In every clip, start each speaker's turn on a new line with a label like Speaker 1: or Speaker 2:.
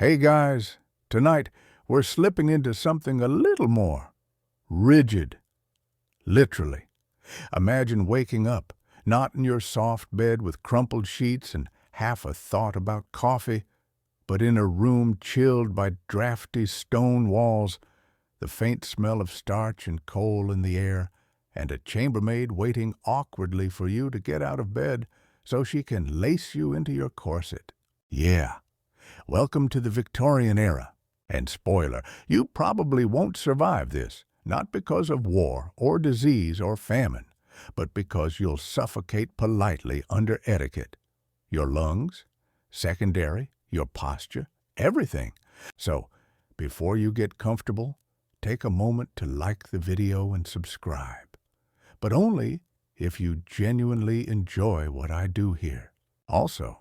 Speaker 1: Hey guys, tonight we're slipping into something a little more rigid, literally. Imagine waking up, not in your soft bed with crumpled sheets and half a thought about coffee, but in a room chilled by drafty stone walls, the faint smell of starch and coal in the air, and a chambermaid waiting awkwardly for you to get out of bed so she can lace you into your corset. Yeah. Welcome to the Victorian era. And spoiler, you probably won't survive this, not because of war or disease or famine, but because you'll suffocate politely under etiquette. Your lungs, secondary, your posture, everything. So, before you get comfortable, take a moment to like the video and subscribe. But only if you genuinely enjoy what I do here. Also,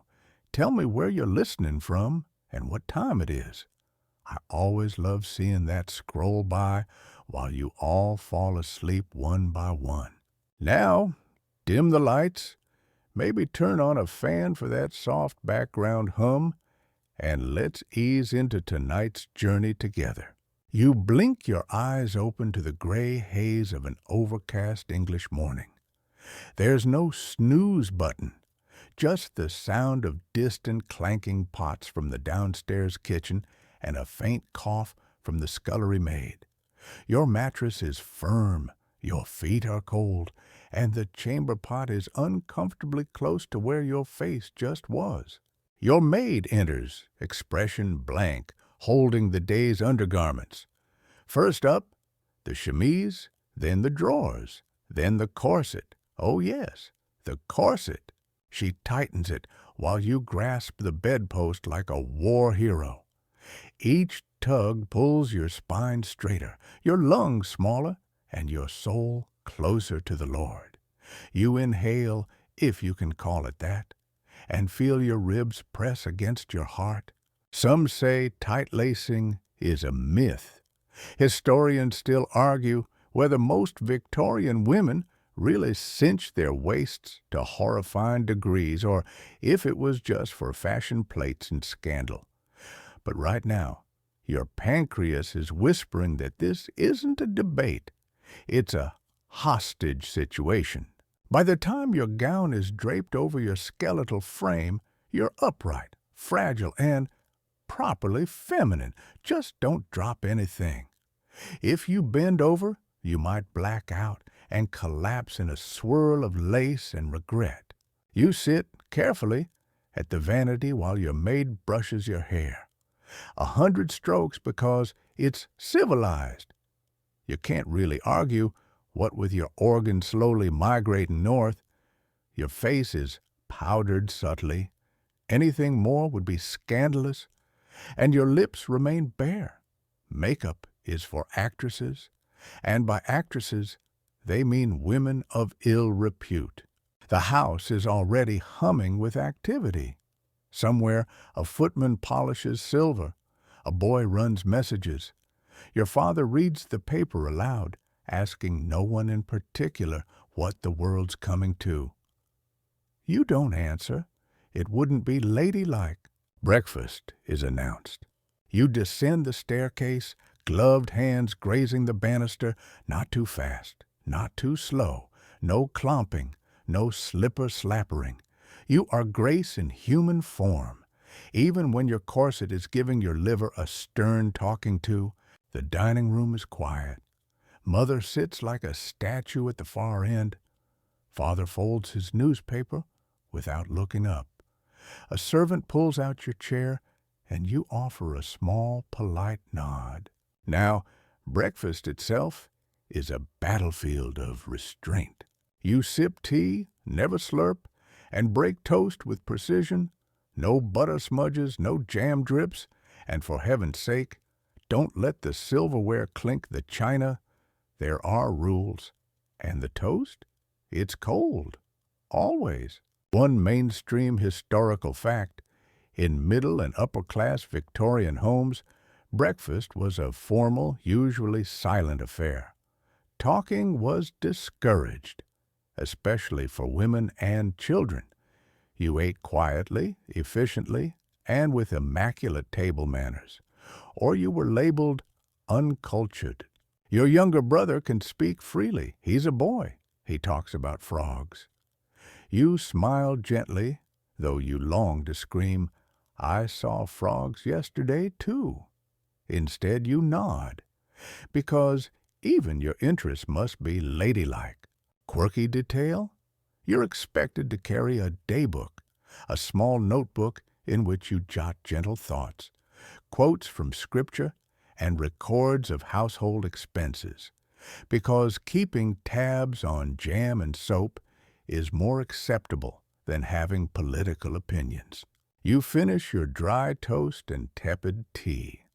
Speaker 1: tell me where you're listening from and what time it is. I always love seeing that scroll by while you all fall asleep one by one. Now, dim the lights, maybe turn on a fan for that soft background hum, and let's ease into tonight's journey together. You blink your eyes open to the gray haze of an overcast English morning. There's no snooze button, just the sound of distant clanking pots from the downstairs kitchen and a faint cough from the scullery maid. Your mattress is firm, your feet are cold, and the chamber pot is uncomfortably close to where your face just was. Your maid enters, expression blank, holding the day's undergarments. First up, the chemise, then the drawers, then the corset. Oh yes, the corset. She tightens it while you grasp the bedpost like a war hero. Each tug pulls your spine straighter, your lungs smaller, and your soul closer to the Lord. You inhale, if you can call it that, and feel your ribs press against your heart. Some say tight lacing is a myth. Historians still argue whether most Victorian women really cinched their waists to horrifying degrees, or if it was just for fashion plates and scandal. But right now, your pancreas is whispering that this isn't a debate. It's a hostage situation. By the time your gown is draped over your skeletal frame, you're upright, fragile, and properly feminine. Just don't drop anything. If you bend over, you might black out and collapse in a swirl of lace and regret. You sit carefully at the vanity while your maid brushes your hair. 100 strokes because it's civilized. You can't really argue, what with your organs slowly migrating north. Your face is powdered subtly. Anything more would be scandalous. And your lips remain bare. Makeup is for actresses, and by actresses, they mean women of ill repute. The house is already humming with activity. Somewhere, a footman polishes silver. A boy runs messages. Your father reads the paper aloud, asking no one in particular what the world's coming to. You don't answer. It wouldn't be ladylike. Breakfast is announced. You descend the staircase, gloved hands grazing the banister, not too fast, not too slow, no clomping, no slipper-slappering. You are grace in human form. Even when your corset is giving your liver a stern talking to, the dining room is quiet. Mother sits like a statue at the far end. Father folds his newspaper without looking up. A servant pulls out your chair, and you offer a small, polite nod. Now, breakfast itself is a battlefield of restraint. You sip tea, never slurp, and break toast with precision. No butter smudges, no jam drips, and for heaven's sake, don't let the silverware clink the china. There are rules. And the toast? It's cold. Always. One mainstream historical fact: in middle and upper-class Victorian homes, breakfast was a formal, usually silent affair. Talking was discouraged, especially for women and children. You ate quietly, efficiently, and with immaculate table manners, or you were labeled uncultured. Your younger brother can speak freely. He's a boy. He talks about frogs. You smile gently, though you long to scream, "I saw frogs yesterday, too." Instead, you nod, because even your interests must be ladylike. Quirky detail? You're expected to carry a daybook, a small notebook in which you jot gentle thoughts, quotes from scripture, and records of household expenses, because keeping tabs on jam and soap is more acceptable than having political opinions. You finish your dry toast and tepid tea.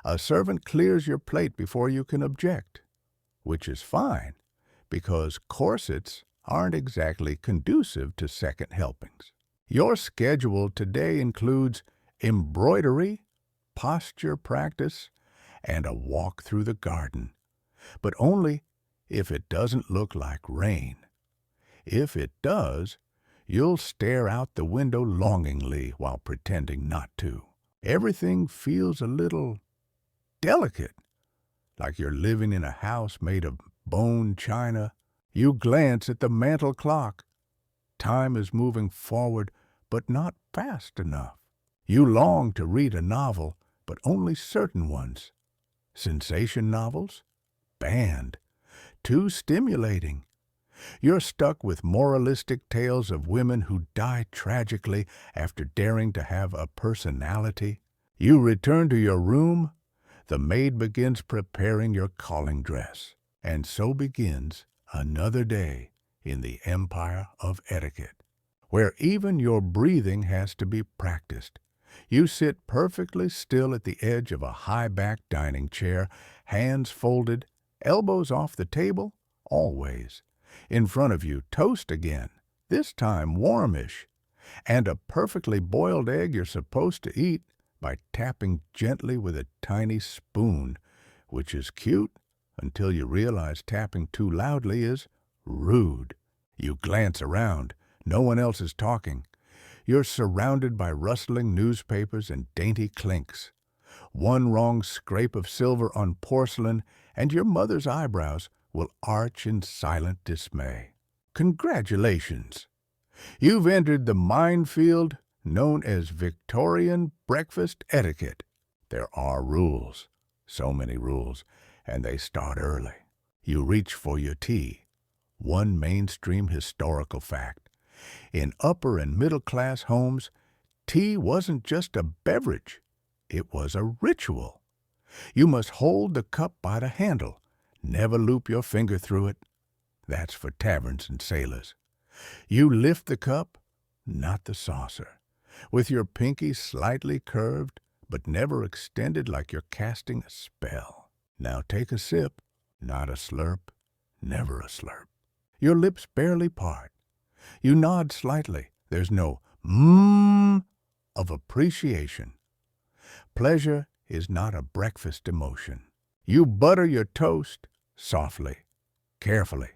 Speaker 1: A servant clears your plate before you can object, which is fine, because corsets aren't exactly conducive to second helpings. Your schedule today includes embroidery, posture practice, and a walk through the garden, but only if it doesn't look like rain. If it does, you'll stare out the window longingly while pretending not to. Everything feels a little delicate, like you're living in a house made of bone china. You glance at the mantel clock. Time is moving forward, but not fast enough. You long to read a novel, but only certain ones. Sensation novels? Banned. Too stimulating. You're stuck with moralistic tales of women who die tragically after daring to have a personality. You return to your room. The maid begins preparing your calling dress. And so begins another day in the empire of etiquette, where even your breathing has to be practiced. You sit perfectly still at the edge of a high-backed dining chair, hands folded, elbows off the table, always. In front of you, toast again, this time warmish, and a perfectly boiled egg you're supposed to eat by tapping gently with a tiny spoon, which is cute until you realize tapping too loudly is rude. You glance around. No one else is talking. You're surrounded by rustling newspapers and dainty clinks. One wrong scrape of silver on porcelain, and your mother's eyebrows will arch in silent dismay. Congratulations! You've entered the minefield known as Victorian breakfast etiquette. There are rules, so many rules, and they start early. You reach for your tea. One mainstream historical fact. In upper and middle-class homes, tea wasn't just a beverage. It was a ritual. You must hold the cup by the handle. Never loop your finger through it. That's for taverns and sailors. You lift the cup, not the saucer, with your pinky slightly curved, but never extended like you're casting a spell. Now take a sip, not a slurp, never a slurp. Your lips barely part. You nod slightly. There's no of appreciation. Pleasure is not a breakfast emotion. You butter your toast softly, carefully.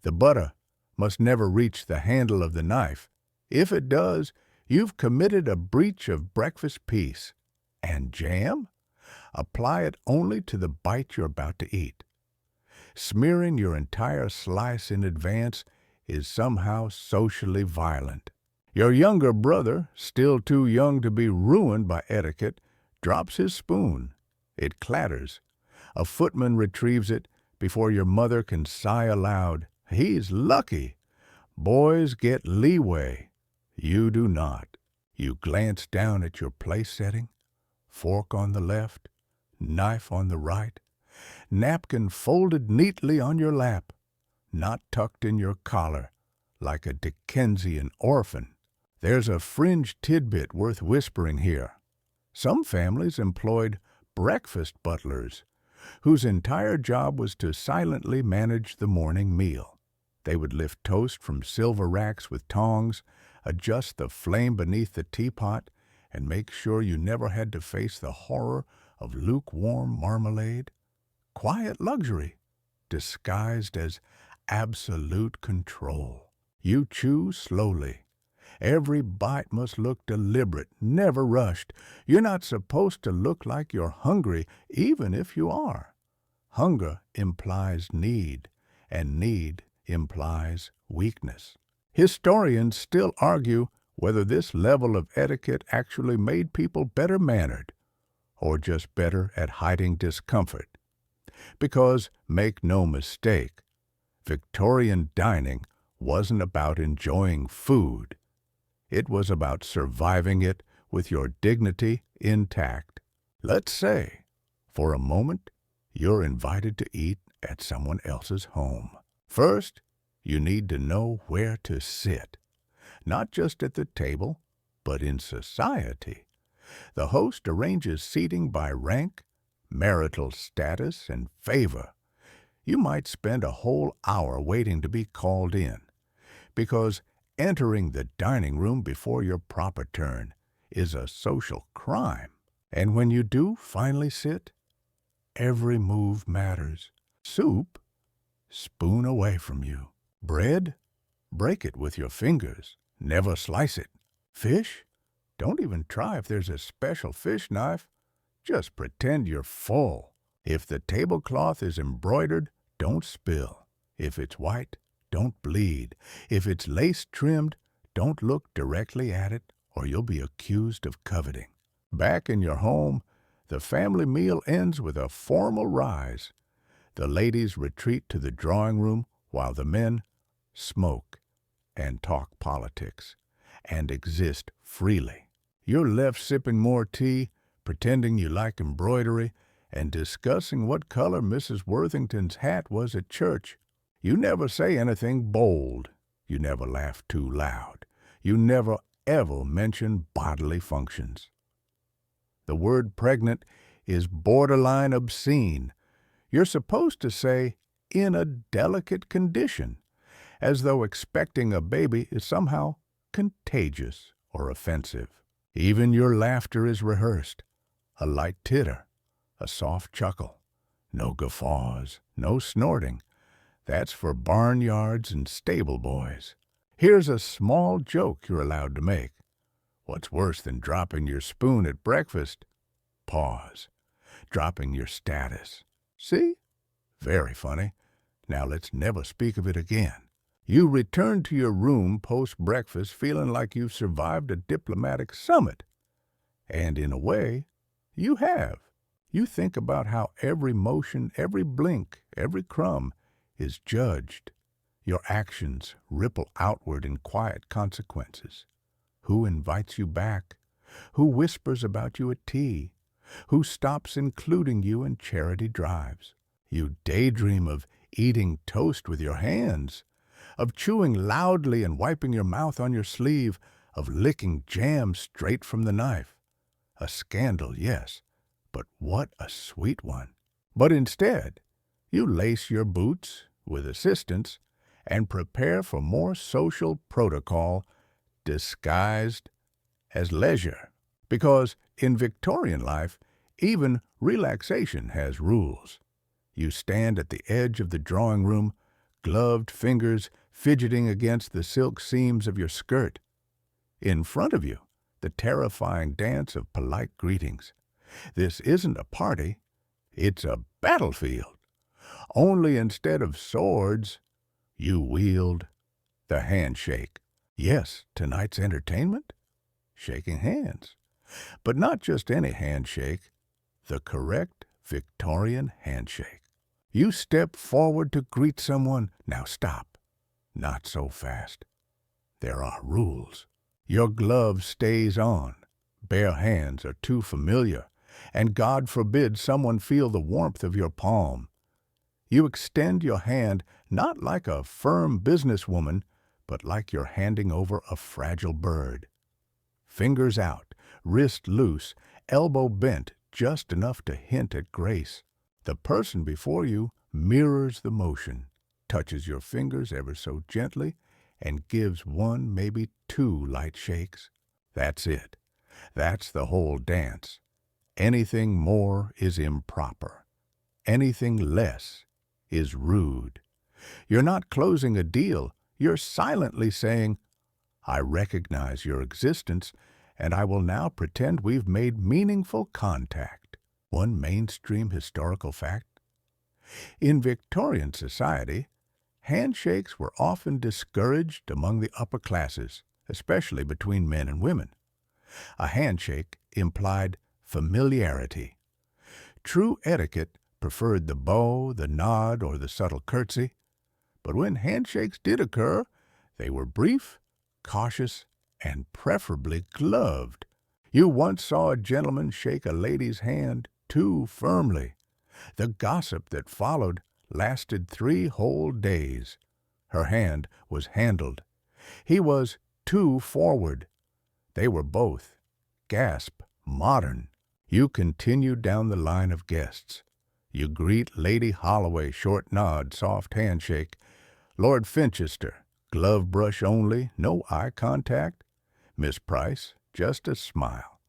Speaker 1: The butter must never reach the handle of the knife. If it does, you've committed a breach of breakfast peace. And jam? Apply it only to the bite you're about to eat. Smearing your entire slice in advance is somehow socially violent. Your younger brother, still too young to be ruined by etiquette, drops his spoon. It clatters. A footman retrieves it before your mother can sigh aloud. He's lucky. Boys get leeway. You do not. You glance down at your place setting. Fork on the left, knife on the right, napkin folded neatly on your lap, not tucked in your collar like a Dickensian orphan. There's a fringe tidbit worth whispering here. Some families employed breakfast butlers, whose entire job was to silently manage the morning meal. They would lift toast from silver racks with tongs, adjust the flame beneath the teapot, and make sure you never had to face the horror of lukewarm marmalade. Quiet luxury, disguised as absolute control. You chew slowly, Every bite must look deliberate, never rushed. You're not supposed to look like you're hungry, even if you are. Hunger implies need, and need implies weakness. Historians still argue whether this level of etiquette actually made people better mannered or just better at hiding discomfort. Because, make no mistake, Victorian dining wasn't about enjoying food. It was about surviving it with your dignity intact. Let's say, for a moment, you're invited to eat at someone else's home. First, you need to know where to sit, not just at the table, but in society. The host arranges seating by rank, marital status, and favor. You might spend a whole hour waiting to be called in, because entering the dining room before your proper turn is a social crime. And when you do finally sit, every move matters. Soup? Spoon away from you. Bread? Break it with your fingers. Never slice it. Fish? Don't even try if there's a special fish knife. Just pretend you're full. If the tablecloth is embroidered, don't spill. If it's white, don't bleed. If it's lace-trimmed, don't look directly at it, or you'll be accused of coveting. Back in your home, the family meal ends with a formal rise. The ladies retreat to the drawing room while the men smoke and talk politics and exist freely. You're left sipping more tea, pretending you like embroidery, and discussing what color Mrs. Worthington's hat was at church. You never say anything bold. You never laugh too loud. You never, ever mention bodily functions. The word pregnant is borderline obscene. You're supposed to say, in a delicate condition, as though expecting a baby is somehow contagious or offensive. Even your laughter is rehearsed. A light titter, a soft chuckle. No guffaws, no snorting. That's for barnyards and stable boys. Here's a small joke you're allowed to make. What's worse than dropping your spoon at breakfast? Pause. Dropping your status. See? Very funny. Now let's never speak of it again. You return to your room post-breakfast feeling like you've survived a diplomatic summit. And in a way, you have. You think about how every motion, every blink, every crumb is judged. Your actions ripple outward in quiet consequences. Who invites you back? Who whispers about you at tea? Who stops including you in charity drives? You daydream of eating toast with your hands, of chewing loudly and wiping your mouth on your sleeve, of licking jam straight from the knife. A scandal, yes, but what a sweet one. But instead, you lace your boots with assistance and prepare for more social protocol disguised as leisure. Because in Victorian life, even relaxation has rules. You stand at the edge of the drawing room, gloved fingers fidgeting against the silk seams of your skirt. In front of you, the terrifying dance of polite greetings. This isn't a party, it's a battlefield. Only instead of swords, you wield the handshake. Yes, tonight's entertainment? Shaking hands. But not just any handshake, the correct Victorian handshake. You step forward to greet someone. Now stop. Not so fast. There are rules. Your glove stays on. Bare hands are too familiar, and God forbid someone feel the warmth of your palm. You extend your hand not like a firm businesswoman, but like you're handing over a fragile bird. Fingers out, wrist loose, elbow bent just enough to hint at grace. The person before you mirrors the motion, touches your fingers ever so gently, and gives one, maybe two light shakes. That's it. That's the whole dance. Anything more is improper. Anything less is rude. You're not closing a deal. You're silently saying, I recognize your existence, and I will now pretend we've made meaningful contact. One mainstream historical fact: in Victorian society, handshakes were often discouraged among the upper classes, especially between men and women. A handshake implied familiarity. True etiquette preferred the bow, the nod, or the subtle curtsy, but when handshakes did occur, they were brief, cautious, and preferably gloved. You once saw a gentleman shake a lady's hand too firmly. The gossip that followed lasted 3 whole days. Her hand was handled. He was too forward. They were both, gasp, modern. You continue down the line of guests. You greet Lady Holloway, short nod, soft handshake. Lord Finchester, glove brush only, no eye contact. Miss Price, just a smile.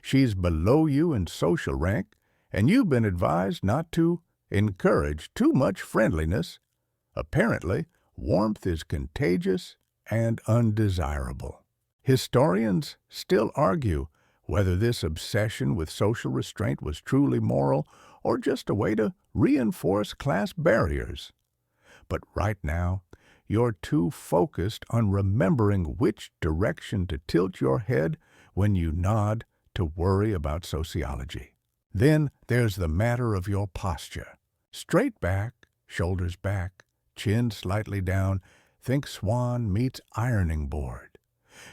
Speaker 1: She's below you in social rank, and you've been advised not to encourage too much friendliness. Apparently, warmth is contagious and undesirable. Historians still argue whether this obsession with social restraint was truly moral or just a way to reinforce class barriers. But right now, you're too focused on remembering which direction to tilt your head when you nod to worry about sociology. Then there's the matter of your posture. Straight back, shoulders back, chin slightly down, think swan meets ironing board.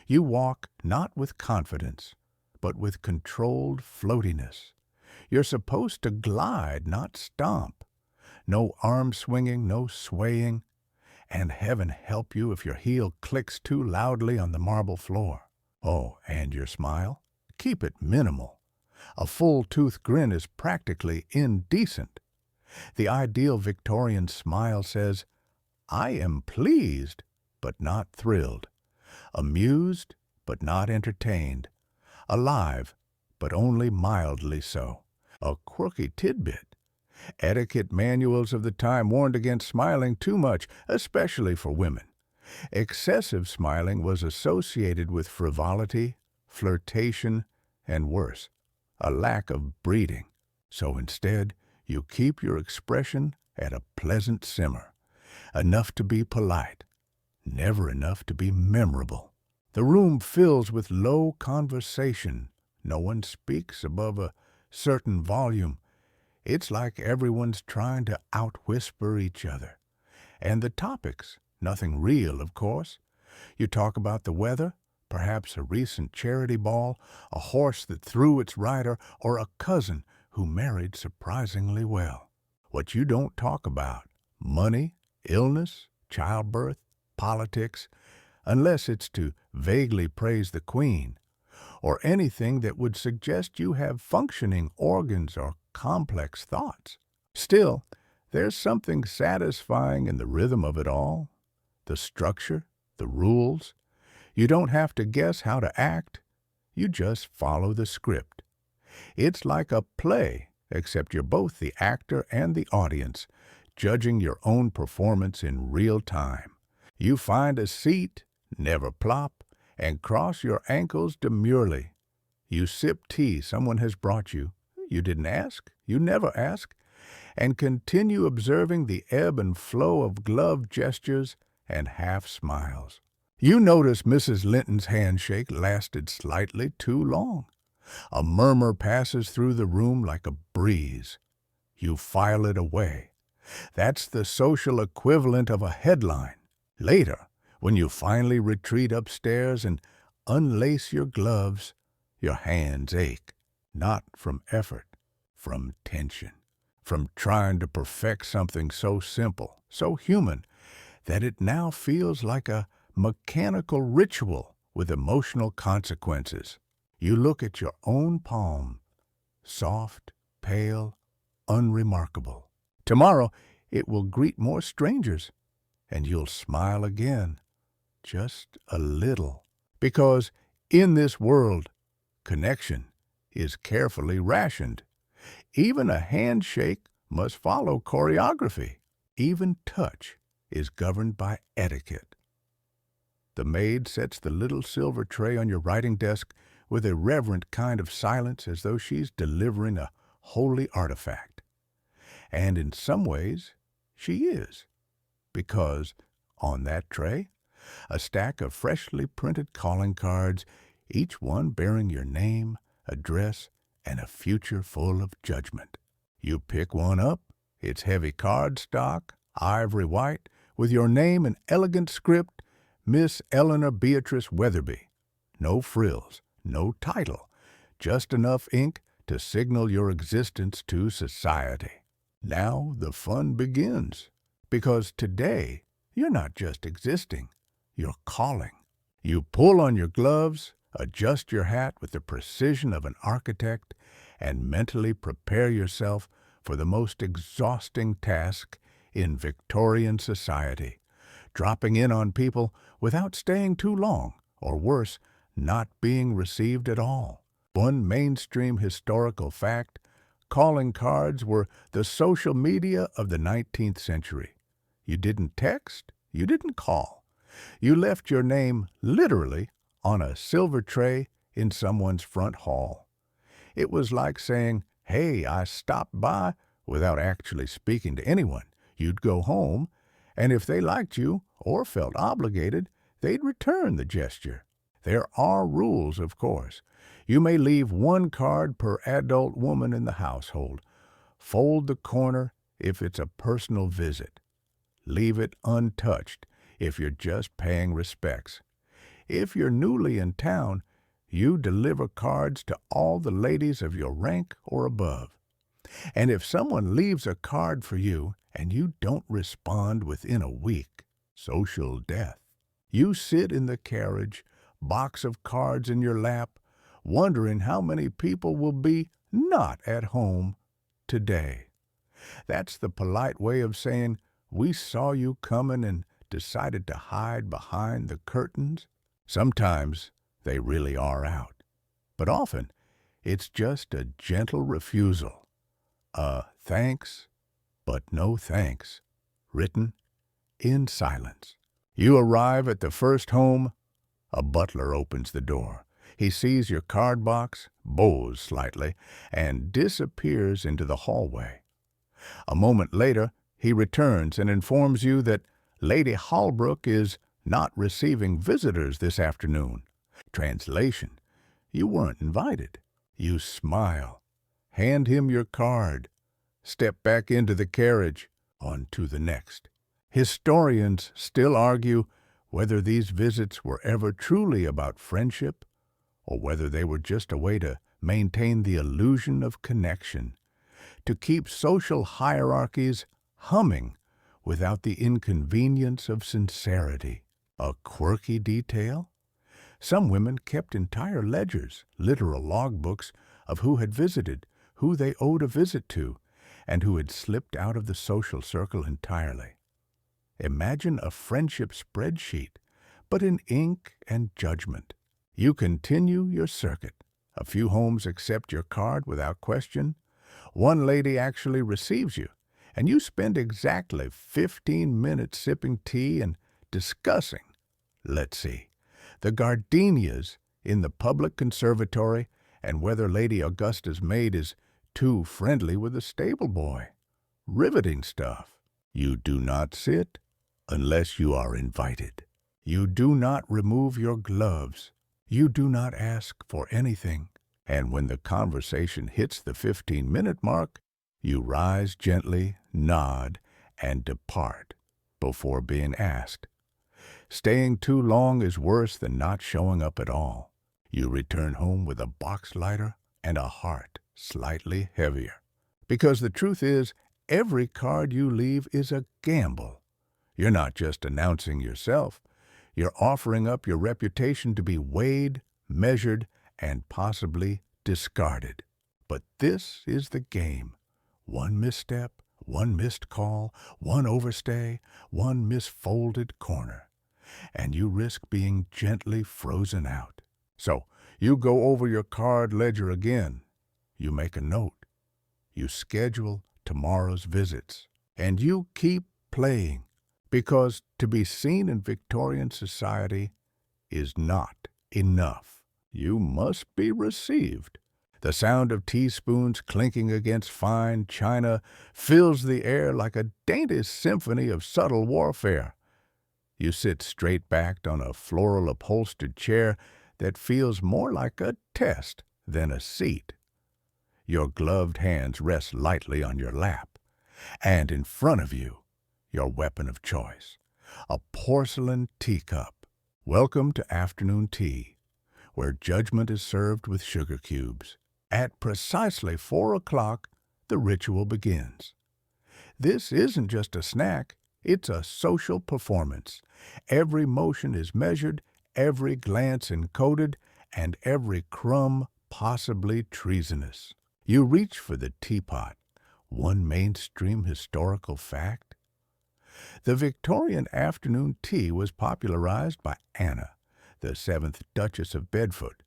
Speaker 1: You walk not with confidence, but with controlled floatiness. You're supposed to glide, not stomp. No arm swinging, no swaying. And heaven help you if your heel clicks too loudly on the marble floor. Oh, and your smile? Keep it minimal. A full-tooth grin is practically indecent. The ideal Victorian smile says, I am pleased, but not thrilled. Amused, but not entertained. Alive, but only mildly so. A quirky tidbit. Etiquette manuals of the time warned against smiling too much, especially for women. Excessive smiling was associated with frivolity, flirtation, and worse, a lack of breeding. So instead, you keep your expression at a pleasant simmer, enough to be polite, never enough to be memorable. The room fills with low conversation. No one speaks above a certain volume. It's like everyone's trying to out-whisper each other. And the topics, nothing real, of course. You talk about the weather, perhaps a recent charity ball, a horse that threw its rider, or a cousin who married surprisingly well. What you don't talk about: money, illness, childbirth, politics, unless it's to vaguely praise the Queen, or anything that would suggest you have functioning organs or complex thoughts. Still, there's something satisfying in the rhythm of it all, the structure, the rules. You don't have to guess how to act. You just follow the script. It's like a play, except you're both the actor and the audience, judging your own performance in real time. You find a seat, never plop, and cross your ankles demurely. You sip tea someone has brought you. You didn't ask, you never ask, and continue observing the ebb and flow of gloved gestures and half smiles. You notice Mrs. Linton's handshake lasted slightly too long. A murmur passes through the room like a breeze. You file it away. That's the social equivalent of a headline. Later, when you finally retreat upstairs and unlace your gloves, your hands ache, not from effort, from tension, from trying to perfect something so simple, so human, that it now feels like a mechanical ritual with emotional consequences. You look at your own palm, soft, pale, unremarkable. Tomorrow, it will greet more strangers, and you'll smile again, just a little, because in this world, connection is carefully rationed. Even a handshake must follow choreography. Even touch is governed by etiquette. The maid sets the little silver tray on your writing desk with a reverent kind of silence as though she's delivering a holy artifact. And in some ways, she is, because on that tray, a stack of freshly printed calling cards, each one bearing your name, address, and a future full of judgment. You pick one up, it's heavy cardstock, ivory white, with your name in elegant script, Miss Eleanor Beatrice Weatherby. No frills, no title, just enough ink to signal your existence to society. Now the fun begins, because today you're not just existing, you're calling. You pull on your gloves, adjust your hat with the precision of an architect, and mentally prepare yourself for the most exhausting task in Victorian society, dropping in on people without staying too long, or worse, not being received at all. One mainstream historical fact: calling cards were the social media of the 19th century. You didn't text, you didn't call. You left your name literally on a silver tray in someone's front hall. It was like saying, "Hey, I stopped by," without actually speaking to anyone. You'd go home, and if they liked you or felt obligated, they'd return the gesture. There are rules, of course. You may leave one card per adult woman in the household. Fold the corner if it's a personal visit. Leave it untouched if you're just paying respects. If you're newly in town, you deliver cards to all the ladies of your rank or above. And if someone leaves a card for you and you don't respond within a week, social death. You sit in the carriage, box of cards in your lap, wondering how many people will be not at home today. That's the polite way of saying, "We saw you coming and decided to hide behind the curtains." Sometimes they really are out, but often it's just a gentle refusal. Thanks, but no thanks, written in silence. You arrive at the first home. A butler opens the door. He sees your card box, bows slightly, and disappears into the hallway. A moment later, he returns and informs you that Lady Holbrook is not receiving visitors this afternoon. Translation: you weren't invited. You smile, hand him your card, step back into the carriage, on to the next. Historians still argue whether these visits were ever truly about friendship or whether they were just a way to maintain the illusion of connection, to keep social hierarchies humming without the inconvenience of sincerity. A quirky detail? Some women kept entire ledgers, literal logbooks, of who had visited, who they owed a visit to, and who had slipped out of the social circle entirely. Imagine a friendship spreadsheet, but in ink and judgment. You continue your circuit. A few homes accept your card without question. One lady actually receives you, and you spend exactly 15 minutes sipping tea and discussing, let's see, the gardenias in the public conservatory and whether Lady Augusta's maid is too friendly with the stable boy. Riveting stuff. You do not sit unless you are invited. You do not remove your gloves. You do not ask for anything. And when the conversation hits the 15-minute mark, you rise gently, nod, and depart before being asked. Staying too long is worse than not showing up at all. You return home with a box lighter and a heart slightly heavier. Because the truth is, every card you leave is a gamble. You're not just announcing yourself. You're offering up your reputation to be weighed, measured, and possibly discarded. But this is the game. One misstep, one missed call, one overstay, one misfolded corner, and you risk being gently frozen out. So you go over your card ledger again. You make a note. You schedule tomorrow's visits. And you keep playing, because to be seen in Victorian society is not enough. You must be received. The sound of teaspoons clinking against fine china fills the air like a dainty symphony of subtle warfare. You sit straight-backed on a floral-upholstered chair that feels more like a test than a seat. Your gloved hands rest lightly on your lap, and in front of you, your weapon of choice, a porcelain teacup. Welcome to afternoon tea, where judgment is served with sugar cubes. At precisely 4 o'clock, the ritual begins. This isn't just a snack, it's a social performance. Every motion is measured, every glance encoded, and every crumb possibly treasonous. You reach for the teapot. One mainstream historical fact? The Victorian afternoon tea was popularized by Anna, the 7th Duchess of Bedford,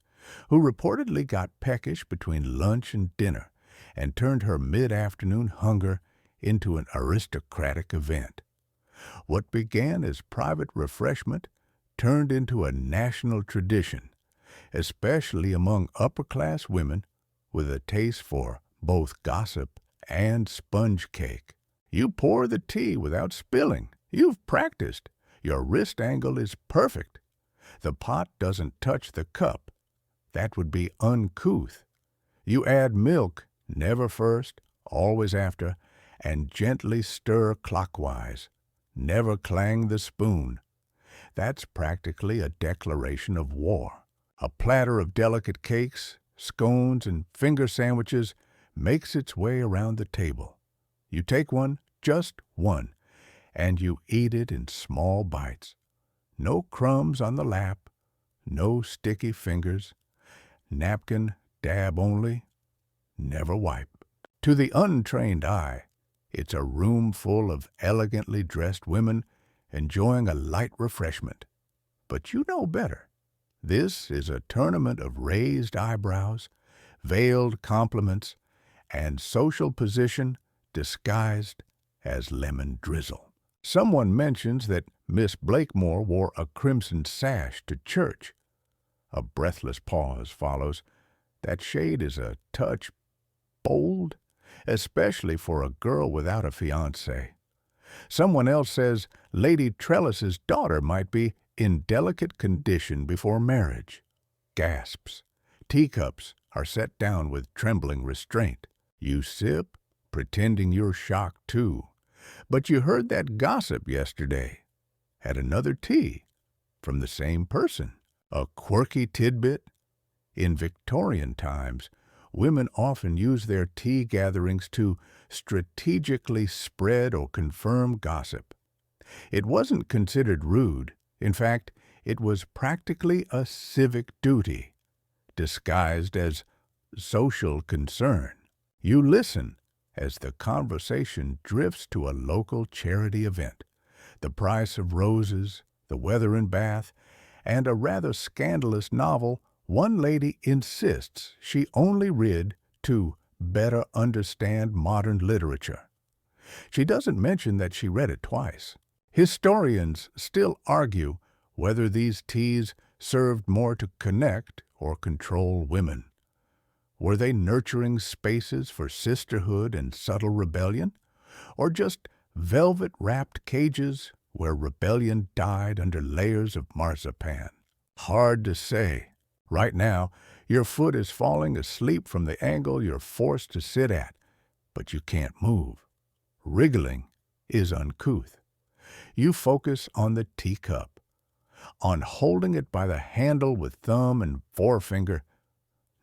Speaker 1: who reportedly got peckish between lunch and dinner and turned her mid-afternoon hunger into an aristocratic event. What began as private refreshment turned into a national tradition, especially among upper-class women with a taste for both gossip and sponge cake. You pour the tea without spilling. You've practiced. Your wrist angle is perfect. The pot doesn't touch the cup. That would be uncouth. You add milk, never first, always after, and gently stir clockwise. Never clang the spoon. That's practically a declaration of war. A platter of delicate cakes, scones, and finger sandwiches makes its way around the table. You take one, just one, and you eat it in small bites. No crumbs on the lap, no sticky fingers, napkin dab only, never wipe. To the untrained eye, it's a room full of elegantly dressed women enjoying a light refreshment. But you know better. This is a tournament of raised eyebrows, veiled compliments, and social position disguised as lemon drizzle. Someone mentions that Miss Blakemore wore a crimson sash to church. A breathless pause follows. That shade is a touch bold, especially for a girl without a fiancé. Someone else says Lady Trellis's daughter might be in delicate condition before marriage. Gasps. Teacups are set down with trembling restraint. You sip, pretending you're shocked too. But you heard that gossip yesterday at another tea from the same person. A quirky tidbit? In Victorian times, women often use their tea gatherings to strategically spread or confirm gossip. It wasn't considered rude. In fact, it was practically a civic duty, disguised as social concern. You listen as the conversation drifts to a local charity event, the price of roses, the weather in Bath, and a rather scandalous novel one lady insists she only read to better understand modern literature. She doesn't mention that she read it twice. Historians still argue whether these teas served more to connect or control women. Were they nurturing spaces for sisterhood and subtle rebellion, or just velvet-wrapped cages where rebellion died under layers of marzipan? Hard to say. Right now, your foot is falling asleep from the angle you're forced to sit at, but you can't move. Wriggling is uncouth. You focus on the teacup, on holding it by the handle with thumb and forefinger.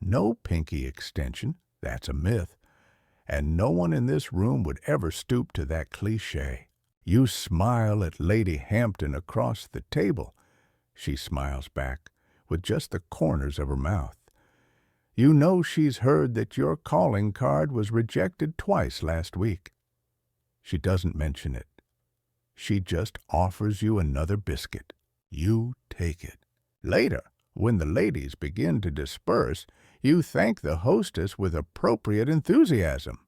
Speaker 1: No pinky extension, that's a myth, and no one in this room would ever stoop to that cliché. You smile at Lady Hampton across the table. She smiles back with just the corners of her mouth. You know she's heard that your calling card was rejected twice last week. She doesn't mention it. She just offers you another biscuit. You take it. Later, when the ladies begin to disperse, you thank the hostess with appropriate enthusiasm.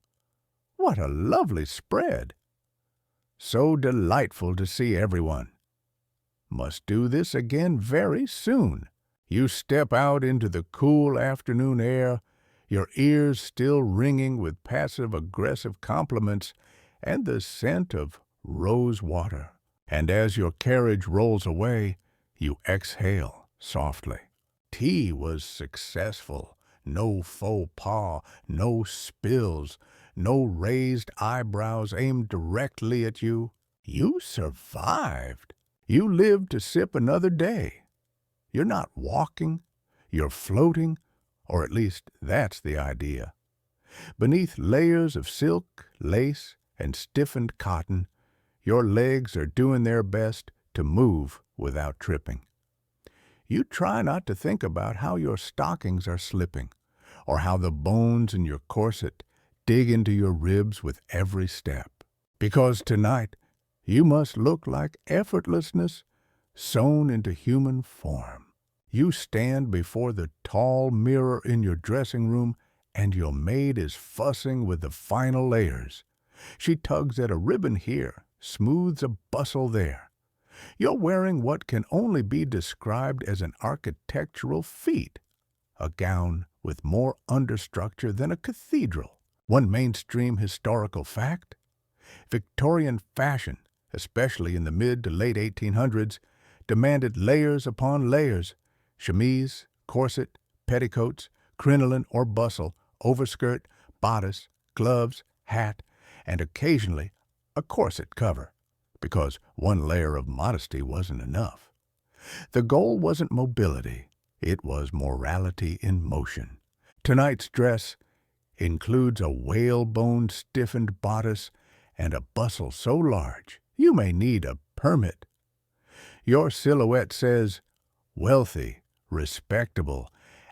Speaker 1: What a lovely spread! So delightful to see everyone. Must do this again very soon. You step out into the cool afternoon air, your ears still ringing with passive-aggressive compliments and the scent of rose water. And as your carriage rolls away, you exhale softly. Tea was successful. No faux pas, no spills, no raised eyebrows aimed directly at you. You survived. You lived to sip another day. You're not walking, you're floating, or at least that's the idea. Beneath layers of silk, lace, and stiffened cotton, your legs are doing their best to move without tripping. You try not to think about how your stockings are slipping, or how the bones in your corset dig into your ribs with every step. Because tonight, you must look like effortlessness sewn into human form. You stand before the tall mirror in your dressing room, and your maid is fussing with the final layers. She tugs at a ribbon here, smooths a bustle there. You're wearing what can only be described as an architectural feat, a gown with more understructure than a cathedral. One mainstream historical fact: Victorian fashion, especially in the mid to late 1800s, demanded layers upon layers: chemise, corset, petticoats, crinoline or bustle, overskirt, bodice, gloves, hat, and occasionally a corset cover, because one layer of modesty wasn't enough. The goal wasn't mobility, it was morality in motion. Tonight's dress includes a whalebone stiffened bodice and a bustle so large you may need a permit. Your silhouette says, wealthy, respectable,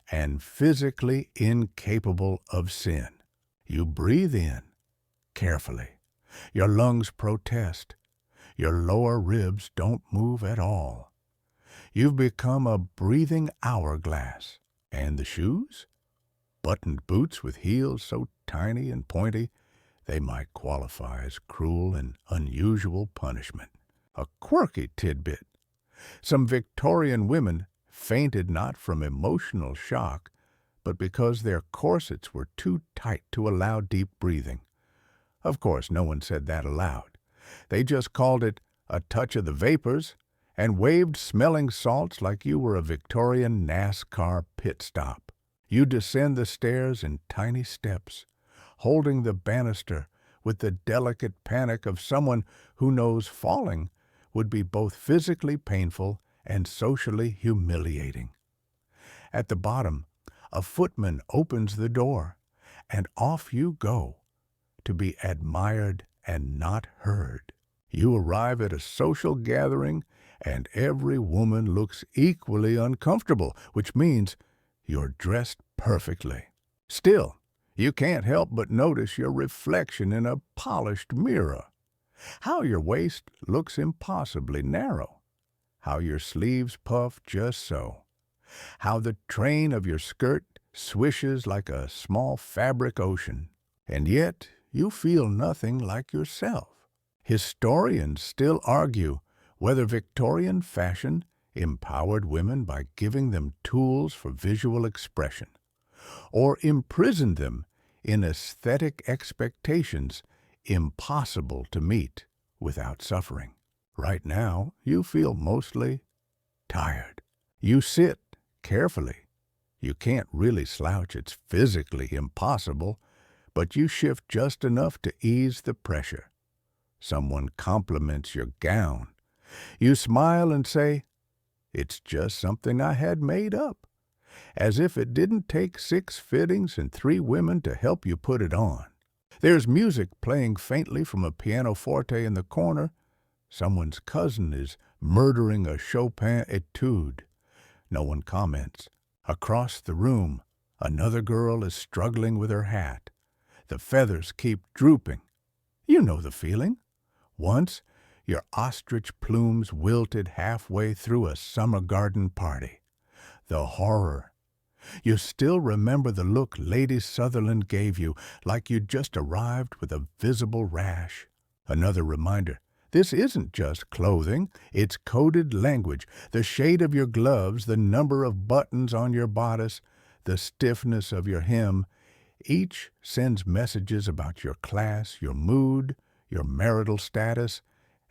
Speaker 1: and physically incapable of sin. You breathe in, carefully. Your lungs protest. Your lower ribs don't move at all. You've become a breathing hourglass. And the shoes? Buttoned boots with heels so tiny and pointy, they might qualify as cruel and unusual punishment. A quirky tidbit. Some Victorian women fainted not from emotional shock, but because their corsets were too tight to allow deep breathing. Of course, no one said that aloud. They just called it a touch of the vapors and waved smelling salts like you were a Victorian NASCAR pit stop. You descend the stairs in tiny steps, holding the banister with the delicate panic of someone who knows falling would be both physically painful and socially humiliating. At the bottom, a footman opens the door, and off you go, to be admired and not heard. You arrive at a social gathering, and every woman looks equally uncomfortable, which means you're dressed perfectly. Still, you can't help but notice your reflection in a polished mirror. How your waist looks impossibly narrow. How your sleeves puff just so. How the train of your skirt swishes like a small fabric ocean. And yet you feel nothing like yourself. Historians still argue whether Victorian fashion empowered women by giving them tools for visual expression, or imprisoned them in aesthetic expectations impossible to meet without suffering. Right now, you feel mostly tired. You sit carefully. You can't really slouch, it's physically impossible, but you shift just enough to ease the pressure. Someone compliments your gown. You smile and say, "It's just something I had made up," as if it didn't take 6 fittings and 3 women to help you put it on. There's music playing faintly from a pianoforte in the corner. Someone's cousin is murdering a Chopin etude. No one comments. Across the room, another girl is struggling with her hat. The feathers keep drooping. You know the feeling. Once, your ostrich plumes wilted halfway through a summer garden party. The horror. You still remember the look Lady Sutherland gave you, like you'd just arrived with a visible rash. Another reminder This isn't just clothing, it's coded language, the shade of your gloves, the number of buttons on your bodice, the stiffness of your hem. Each sends messages about your class, your mood, your marital status,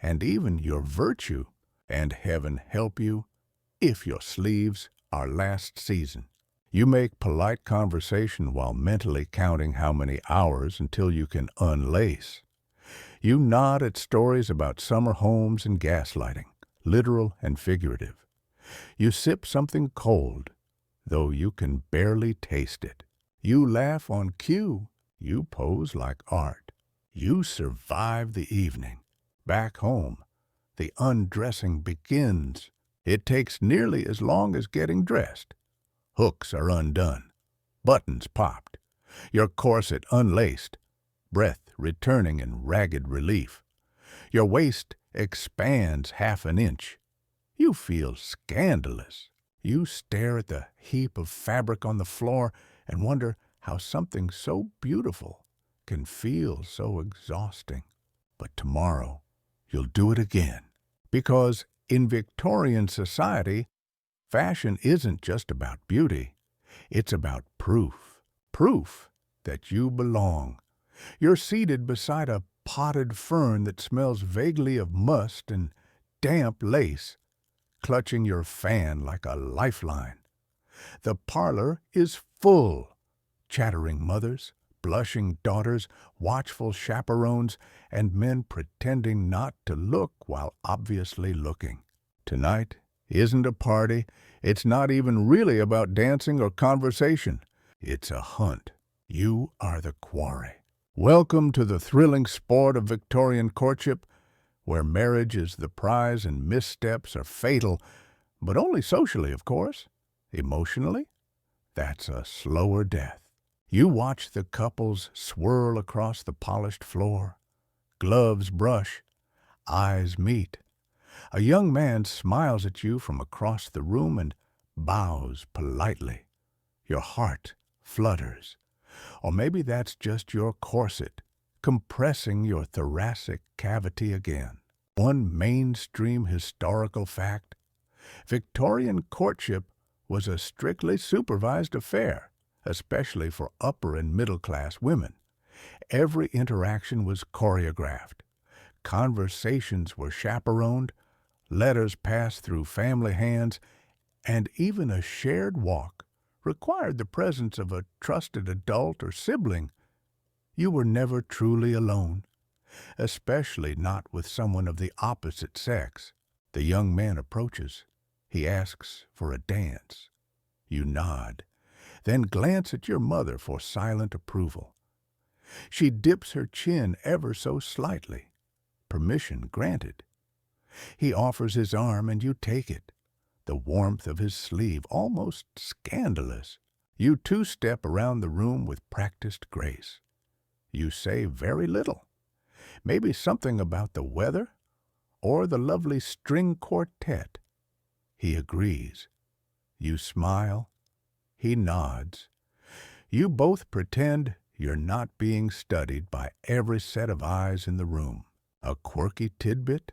Speaker 1: and even your virtue. And heaven help you if your sleeves are last season. You make polite conversation while mentally counting how many hours until you can unlace. You nod at stories about summer homes and gaslighting, literal and figurative. You sip something cold, though you can barely taste it. You laugh on cue. You pose like art. You survive the evening. Back home, the undressing begins. It takes nearly as long as getting dressed. Hooks are undone, buttons popped, your corset unlaced, breath returning in ragged relief. Your waist expands half an inch. You feel scandalous. You stare at the heap of fabric on the floor and wonder how something so beautiful can feel so exhausting. But tomorrow, you'll do it again. Because in Victorian society, fashion isn't just about beauty. It's about proof. Proof that you belong. You're seated beside a potted fern that smells vaguely of must and damp lace, clutching your fan like a lifeline. The parlor is full. Chattering mothers, blushing daughters, watchful chaperones, and men pretending not to look while obviously looking. Tonight isn't a party. It's not even really about dancing or conversation. It's a hunt. You are the quarry. Welcome to the thrilling sport of Victorian courtship, where marriage is the prize and missteps are fatal, but only socially, of course. Emotionally, that's a slower death. You watch the couples swirl across the polished floor. Gloves brush, eyes meet. A young man smiles at you from across the room and bows politely. Your heart flutters. Or maybe that's just your corset, compressing your thoracic cavity again. One mainstream historical fact: Victorian courtship was a strictly supervised affair, especially for upper and middle-class women. Every interaction was choreographed. Conversations were chaperoned, letters passed through family hands, and even a shared walk required the presence of a trusted adult or sibling. You were never truly alone, especially not with someone of the opposite sex. The young man approaches. He asks for a dance. You nod, then glance at your mother for silent approval. She dips her chin ever so slightly. Permission granted. He offers his arm and you take it. The warmth of his sleeve almost scandalous. You two-step around the room with practiced grace. You say very little. Maybe something about the weather or the lovely string quartet. He agrees. You smile. He nods. You both pretend you're not being studied by every set of eyes in the room. A quirky tidbit?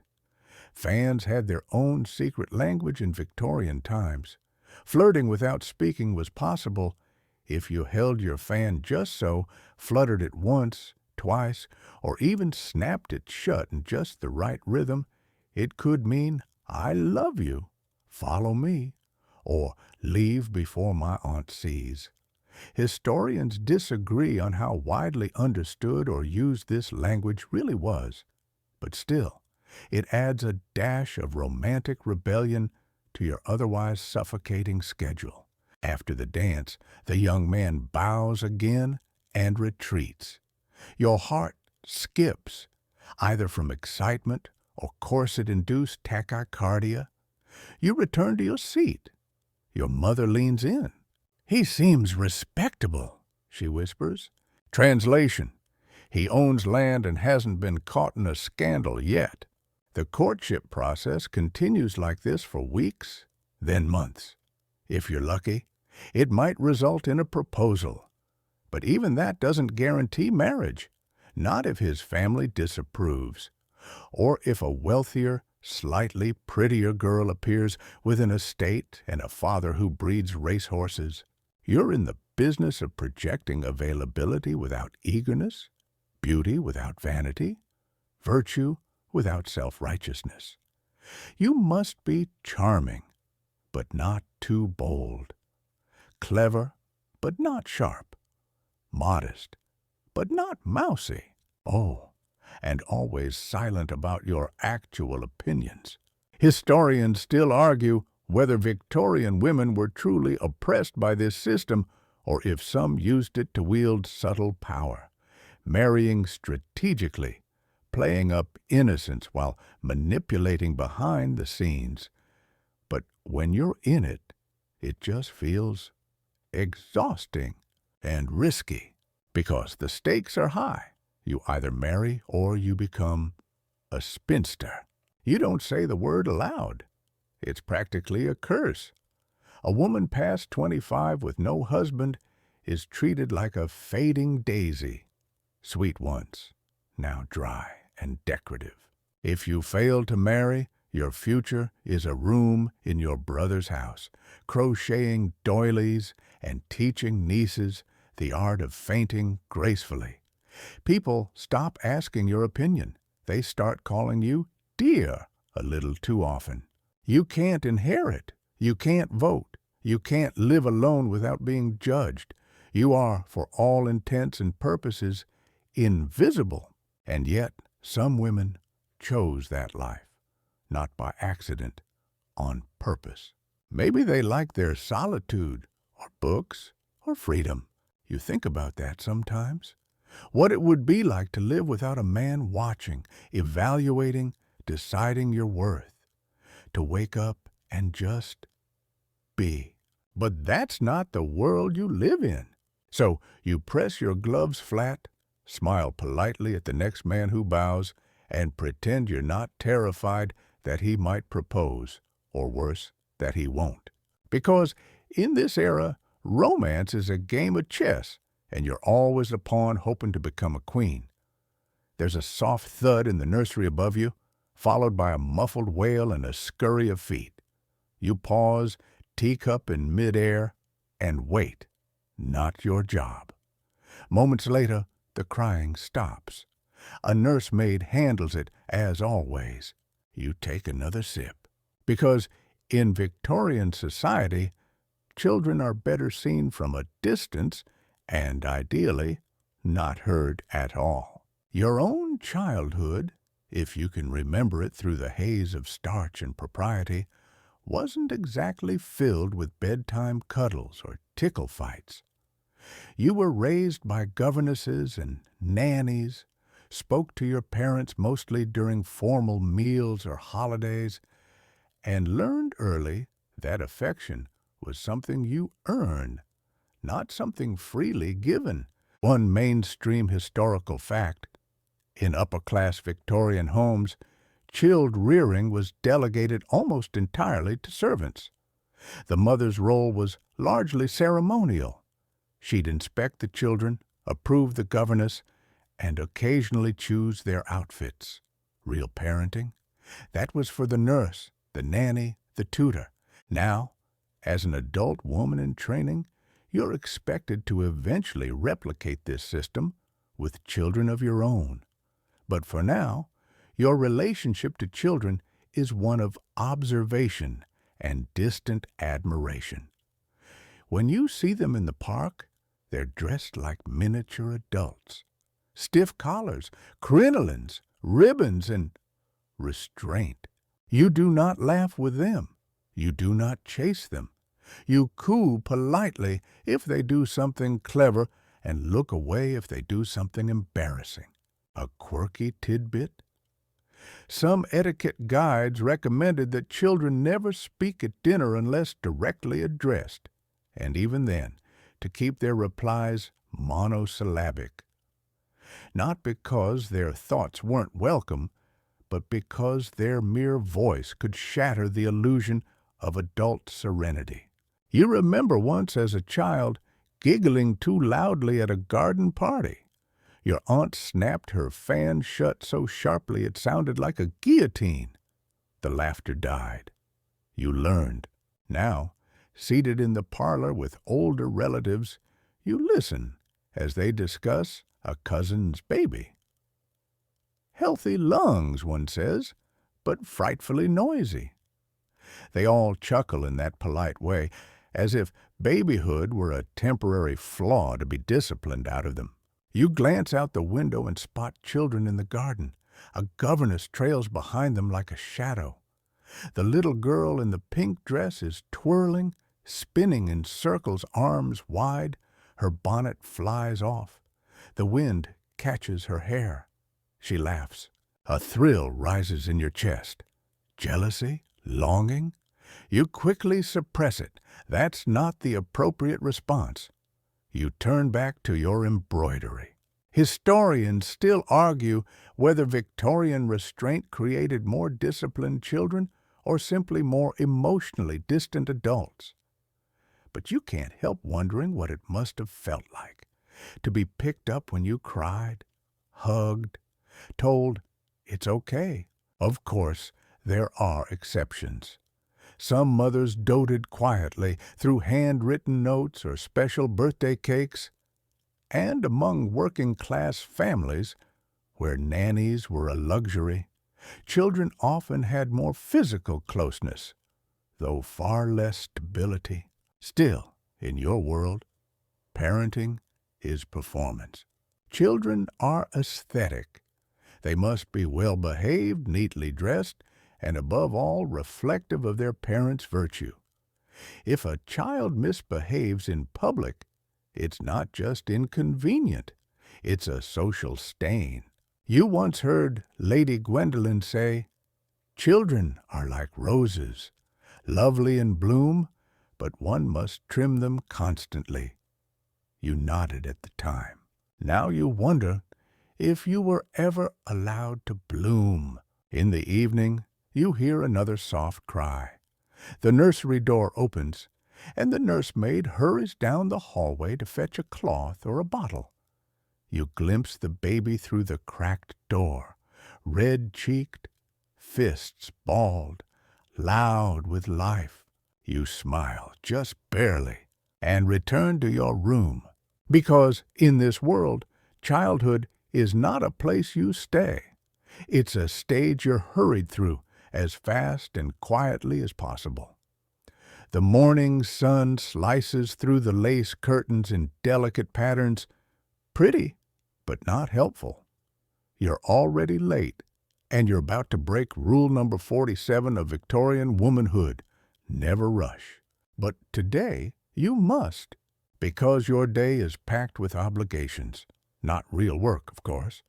Speaker 1: Fans had their own secret language in Victorian times. Flirting without speaking was possible if you held your fan just so, fluttered it once, twice, or even snapped it shut in just the right rhythm. It could mean, "I love you, follow me," or "leave before my aunt sees." Historians disagree on how widely understood or used this language really was, but still, it adds a dash of romantic rebellion to your otherwise suffocating schedule. After the dance, the young man bows again and retreats. Your heart skips, either from excitement or corset-induced tachycardia. You return to your seat. Your mother leans in. "He seems respectable," she whispers. Translation: he owns land and hasn't been caught in a scandal yet. The courtship process continues like this for weeks, then months. If you're lucky, it might result in a proposal. But even that doesn't guarantee marriage, not if his family disapproves. Or if a wealthier, slightly prettier girl appears with an estate and a father who breeds racehorses, you're in the business of projecting availability without eagerness, beauty without vanity, virtue without self-righteousness. You must be charming, but not too bold, clever, but not sharp, modest, but not mousy. Oh, and always silent about your actual opinions. Historians still argue whether Victorian women were truly oppressed by this system or if some used it to wield subtle power, marrying strategically, playing up innocence while manipulating behind the scenes. But when you're in it, it just feels exhausting and risky because the stakes are high. You either marry or you become a spinster. You don't say the word aloud. It's practically a curse. A woman past 25 with no husband is treated like a fading daisy, sweet once, now dry and decorative. If you fail to marry, your future is a room in your brother's house, crocheting doilies and teaching nieces the art of fainting gracefully. People stop asking your opinion. They start calling you dear a little too often. You can't inherit. You can't vote. You can't live alone without being judged. You are, for all intents and purposes, invisible. And yet, some women chose that life, not by accident, on purpose. Maybe they like their solitude, or books, or freedom. You think about that sometimes. What it would be like to live without a man watching, evaluating, deciding your worth. To wake up and just be. But that's not the world you live in. So you press your gloves flat, smile politely at the next man who bows, and pretend you're not terrified that he might propose, or worse, that he won't. Because in this era, romance is a game of chess, and you're always a pawn hoping to become a queen. There's a soft thud in the nursery above you, followed by a muffled wail and a scurry of feet. You pause, teacup in midair, and wait. Not your job. Moments later, the crying stops. A nursemaid handles it, as always. You take another sip. Because in Victorian society, children are better seen from a distance and, ideally, not heard at all. Your own childhood, if you can remember it through the haze of starch and propriety, wasn't exactly filled with bedtime cuddles or tickle fights. You were raised by governesses and nannies, spoke to your parents mostly during formal meals or holidays, and learned early that affection was something you earn, not something freely given. One mainstream historical fact: in upper-class Victorian homes, chilled rearing was delegated almost entirely to servants. The mother's role was largely ceremonial. She'd inspect the children, approve the governess, and occasionally choose their outfits. Real parenting? That was for the nurse, the nanny, the tutor. Now, as an adult woman in training, you're expected to eventually replicate this system with children of your own. But for now, your relationship to children is one of observation and distant admiration. When you see them in the park, they're dressed like miniature adults. Stiff collars, crinolines, ribbons, and restraint. You do not laugh with them. You do not chase them. You coo politely if they do something clever and look away if they do something embarrassing. A quirky tidbit? Some etiquette guides recommended that children never speak at dinner unless directly addressed, and even then, to keep their replies monosyllabic. Not because their thoughts weren't welcome, but because their mere voice could shatter the illusion of adult serenity. You remember once as a child giggling too loudly at a garden party. Your aunt snapped her fan shut so sharply it sounded like a guillotine. The laughter died. You learned. Now, seated in the parlor with older relatives, you listen as they discuss a cousin's baby. Healthy lungs, one says, but frightfully noisy. They all chuckle in that polite way, as if babyhood were a temporary flaw to be disciplined out of them. You glance out the window and spot children in the garden. A governess trails behind them like a shadow. The little girl in the pink dress is twirling, spinning in circles, arms wide. Her bonnet flies off. The wind catches her hair. She laughs. A thrill rises in your chest. Jealousy? Longing? You quickly suppress it. That's not the appropriate response. You turn back to your embroidery. Historians still argue whether Victorian restraint created more disciplined children or simply more emotionally distant adults. But you can't help wondering what it must have felt like to be picked up when you cried, hugged, told it's okay. Of course, there are exceptions. Some mothers doted quietly through handwritten notes or special birthday cakes. And among working-class families, where nannies were a luxury, children often had more physical closeness, though far less stability. Still, in your world, parenting is performance. Children are aesthetic. They must be well-behaved, neatly dressed, and above all, reflective of their parents' virtue. If a child misbehaves in public, it's not just inconvenient, it's a social stain. You once heard Lady Gwendolyn say, "Children are like roses, lovely in bloom, but one must trim them constantly." You nodded at the time. Now you wonder if you were ever allowed to bloom. In the evening, you hear another soft cry. The nursery door opens, and the nursemaid hurries down the hallway to fetch a cloth or a bottle. You glimpse the baby through the cracked door, red-cheeked, fists balled, loud with life. You smile, just barely, and return to your room. Because in this world, childhood is not a place you stay. It's a stage you're hurried through as fast and quietly as possible. The morning sun slices through the lace curtains in delicate patterns, pretty, but not helpful. You're already late, and you're about to break rule number 47 of Victorian womanhood: never rush. But today, you must, because your day is packed with obligations. Not real work, of course.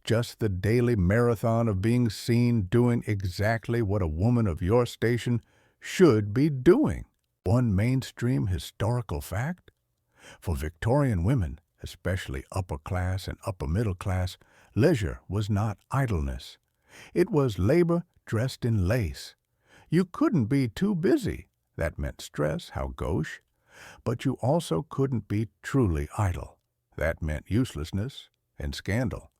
Speaker 1: Just the daily marathon of being seen doing exactly what a woman of your station should be doing. One mainstream historical fact: for Victorian women, especially upper class and upper middle class, leisure was not idleness. It was labor dressed in lace. You couldn't be too busy. That meant stress, how gauche. But you also couldn't be truly idle. That meant uselessness and scandal.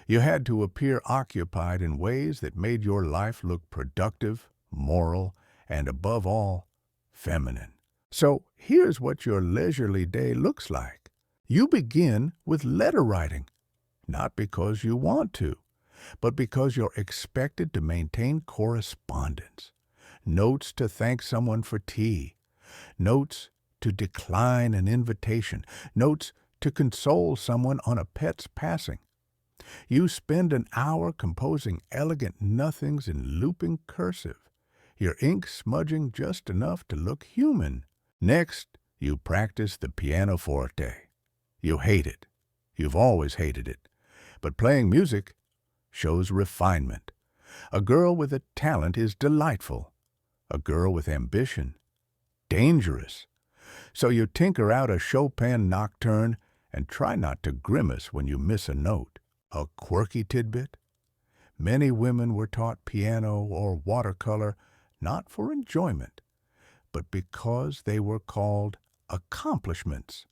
Speaker 1: You had to appear occupied in ways that made your life look productive, moral, and above all, feminine. So here's what your leisurely day looks like. You begin with letter writing, not because you want to, but because you're expected to maintain correspondence. Notes to thank someone for tea, notes to decline an invitation, notes to console someone on a pet's passing. You spend an hour composing elegant nothings in looping cursive, your ink smudging just enough to look human. Next, you practice the pianoforte. You hate it. You've always hated it. But playing music shows refinement. A girl with a talent is delightful. A girl with ambition, dangerous. So you tinker out a Chopin nocturne and try not to grimace when you miss a note. A quirky tidbit: many women were taught piano or watercolor not for enjoyment, but because they were called accomplishments,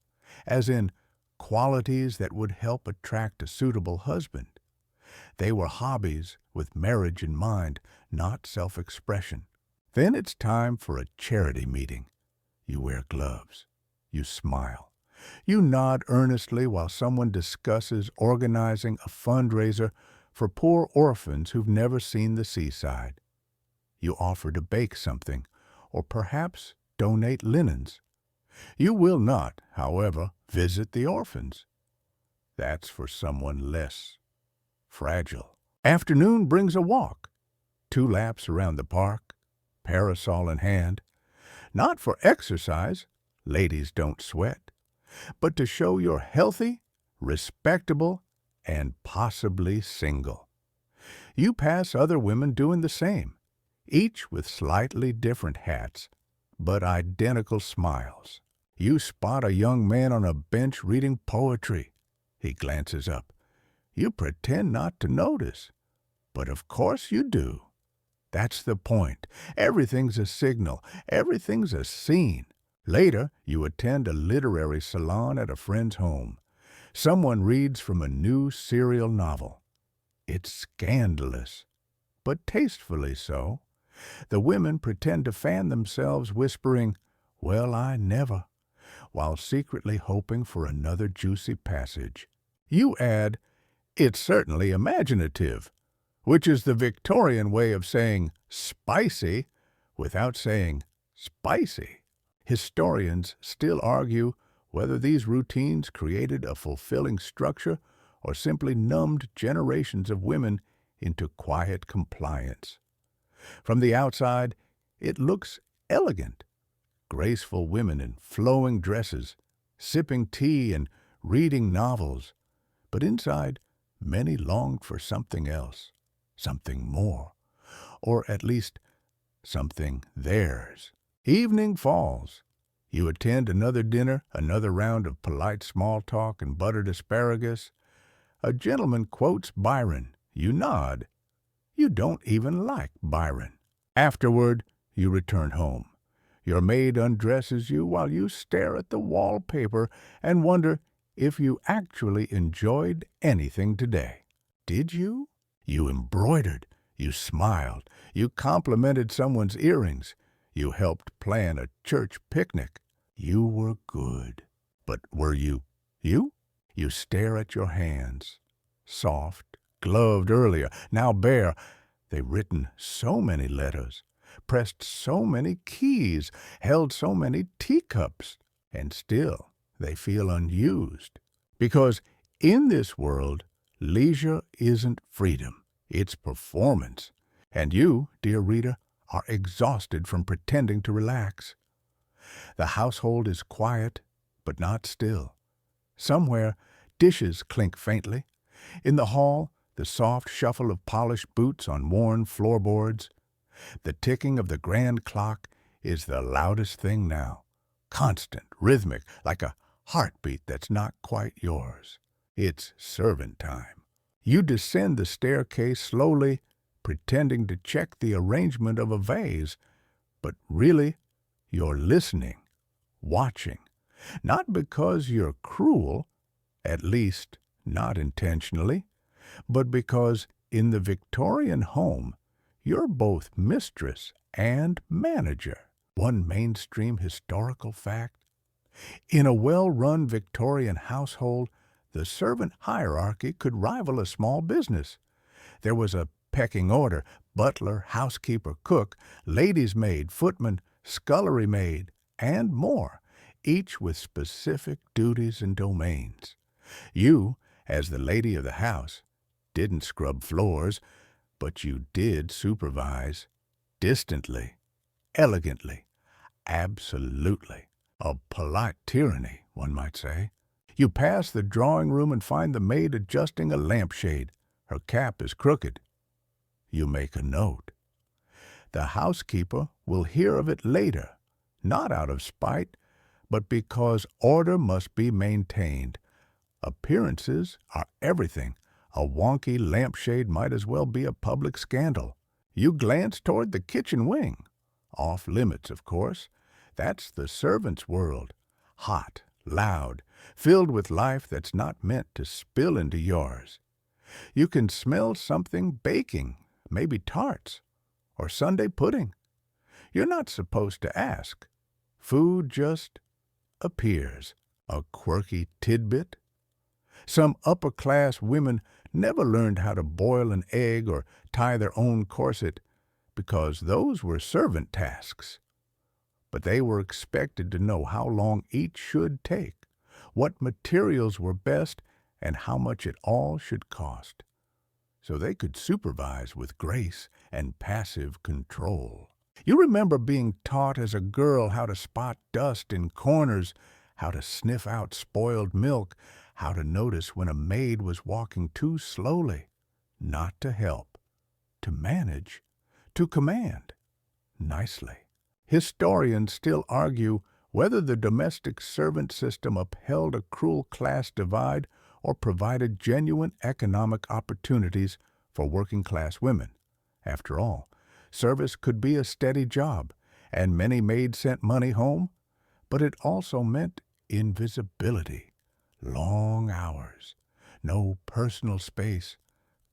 Speaker 1: as in qualities that would help attract a suitable husband. They were hobbies with marriage in mind, not self-expression. Then it's time for a charity meeting. You wear gloves. You smile. You nod earnestly while someone discusses organizing a fundraiser for poor orphans who've never seen the seaside. You offer to bake something, or perhaps donate linens. You will not, however, visit the orphans. That's for someone less fragile. Afternoon brings a walk. 2 laps around the park, parasol in hand. Not for exercise, ladies don't sweat, but to show you're healthy, respectable, and possibly single. You pass other women doing the same, each with slightly different hats, but identical smiles. You spot a young man on a bench reading poetry. He glances up. You pretend not to notice, but of course you do. That's the point. Everything's a signal. Everything's a scene. Later, you attend a literary salon at a friend's home. Someone reads from a new serial novel. It's scandalous, but tastefully so. The women pretend to fan themselves, whispering, "Well, I never," while secretly hoping for another juicy passage. You add, "It's certainly imaginative," which is the Victorian way of saying spicy without saying spicy. Historians still argue whether these routines created a fulfilling structure or simply numbed generations of women into quiet compliance. From the outside, it looks elegant. Graceful women in flowing dresses, sipping tea and reading novels. But inside, many longed for something else, something more, or at least something theirs. Evening falls. You attend another dinner, another round of polite small talk and buttered asparagus. A gentleman quotes Byron. You nod. You don't even like Byron. Afterward, you return home. Your maid undresses you while you stare at the wallpaper and wonder if you actually enjoyed anything today. Did you? You embroidered. You smiled. You complimented someone's earrings. You helped plan a church picnic. You were good. But were you you? You stare at your hands. Soft, gloved earlier, now bare. They've written so many letters, pressed so many keys, held so many teacups, and still they feel unused. Because in this world, leisure isn't freedom, it's performance. And you, dear reader, are exhausted from pretending to relax. The household is quiet, but not still. Somewhere, dishes clink faintly. In the hall, the soft shuffle of polished boots on worn floorboards. The ticking of the grand clock is the loudest thing now. Constant, rhythmic, like a heartbeat that's not quite yours. It's servant time. You descend the staircase slowly, pretending to check the arrangement of a vase, but really, you're listening, watching. Not because you're cruel, at least not intentionally, but because in the Victorian home, you're both mistress and manager. One mainstream historical fact: in a well-run Victorian household, the servant hierarchy could rival a small business. There was a pecking order: butler, housekeeper, cook, lady's maid, footman, scullery maid, and more, each with specific duties and domains. You, as the lady of the house, didn't scrub floors, but you did supervise, distantly, elegantly, absolutely. A polite tyranny, one might say. You pass the drawing room and find the maid adjusting a lampshade. Her cap is crooked. You make a note. The housekeeper will hear of it later, not out of spite, but because order must be maintained. Appearances are everything. A wonky lampshade might as well be a public scandal. You glance toward the kitchen wing. Off limits, of course. That's the servants' world. Hot, loud, filled with life that's not meant to spill into yours. You can smell something baking, maybe tarts, or Sunday pudding. You're not supposed to ask. Food just appears, a quirky tidbit. Some upper-class women never learned how to boil an egg or tie their own corset because those were servant tasks. But they were expected to know how long each should take, what materials were best, and how much it all should cost, so they could supervise with grace and passive control. You remember being taught as a girl how to spot dust in corners, how to sniff out spoiled milk, how to notice when a maid was walking too slowly, not to help, to manage, to command, nicely. Historians still argue whether the domestic servant system upheld a cruel class divide or provided genuine economic opportunities for working-class women. After all, service could be a steady job, and many maids sent money home, but it also meant invisibility, long hours, no personal space,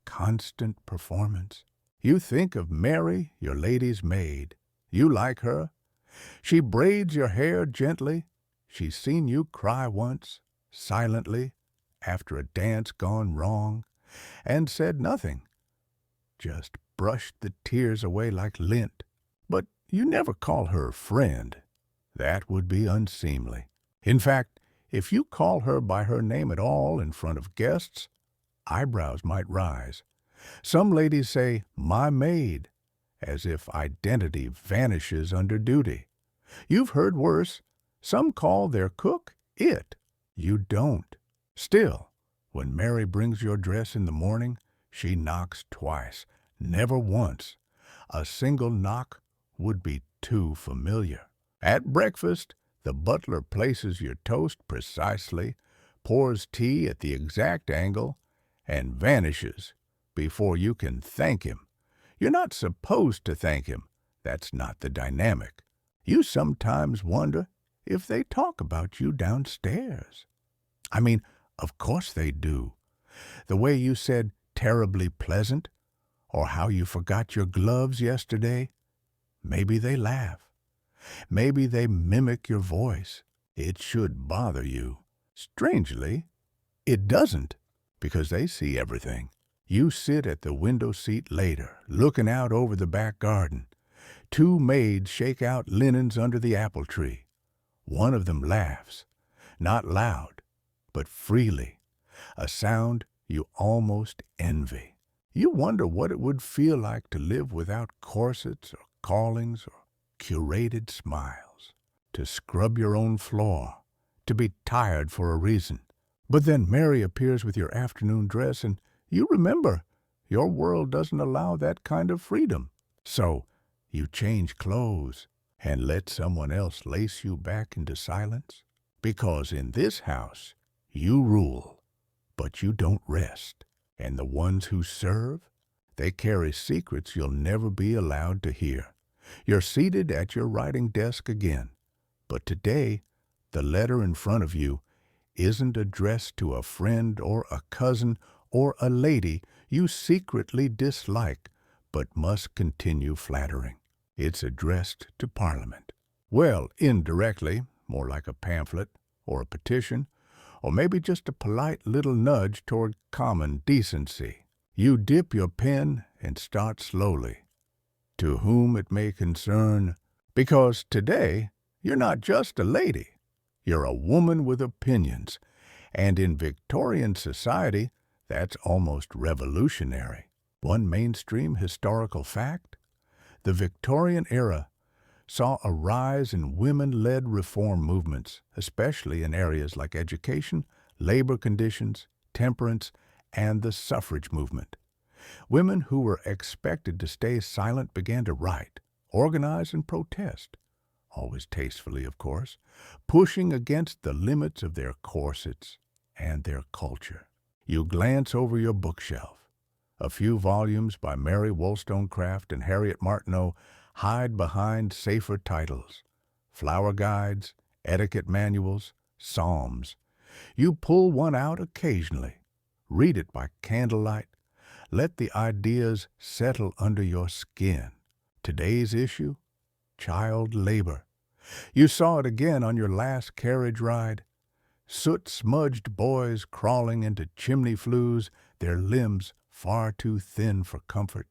Speaker 1: constant performance. You think of Mary, your lady's maid. You like her. She braids your hair gently. She's seen you cry once, silently, after a dance gone wrong, and said nothing, just brushed the tears away like lint. But you never call her friend. That would be unseemly. In fact, if you call her by her name at all in front of guests, eyebrows might rise. Some ladies say, "my maid," as if identity vanishes under duty. You've heard worse. Some call their cook it. You don't. Still, when Mary brings your dress in the morning, she knocks twice, never once. A single knock would be too familiar. At breakfast, the butler places your toast precisely, pours tea at the exact angle, and vanishes before you can thank him. You're not supposed to thank him. That's not the dynamic. You sometimes wonder if they talk about you downstairs. I mean, of course they do. The way you said "terribly pleasant," or how you forgot your gloves yesterday, maybe they laugh. Maybe they mimic your voice. It should bother you. Strangely, it doesn't, because they see everything. You sit at the window seat later, looking out over the back garden. Two maids shake out linens under the apple tree. One of them laughs, not loud, but freely, a sound you almost envy. You wonder what it would feel like to live without corsets or callings or curated smiles, to scrub your own floor, to be tired for a reason. But then Mary appears with your afternoon dress, and you remember your world doesn't allow that kind of freedom. So you change clothes and let someone else lace you back into silence. Because in this house, you rule, but you don't rest. And the ones who serve, they carry secrets you'll never be allowed to hear. You're seated at your writing desk again, but today, the letter in front of you isn't addressed to a friend or a cousin or a lady you secretly dislike but must continue flattering. It's addressed to Parliament. Well, indirectly, more like a pamphlet or a petition, or maybe just a polite little nudge toward common decency. You dip your pen and start slowly. To whom it may concern, because today you're not just a lady. You're a woman with opinions, and in Victorian society, that's almost revolutionary. One mainstream historical fact: the Victorian era saw a rise in women-led reform movements, especially in areas like education, labor conditions, temperance, and the suffrage movement. Women who were expected to stay silent began to write, organize, and protest, always tastefully, of course, pushing against the limits of their corsets and their culture. You glance over your bookshelf. A few volumes by Mary Wollstonecraft and Harriet Martineau hide behind safer titles: flower guides, etiquette manuals, psalms. You pull one out occasionally. Read it by candlelight. Let the ideas settle under your skin. Today's issue? Child labor. You saw it again on your last carriage ride. Soot-smudged boys crawling into chimney flues, their limbs far too thin for comfort.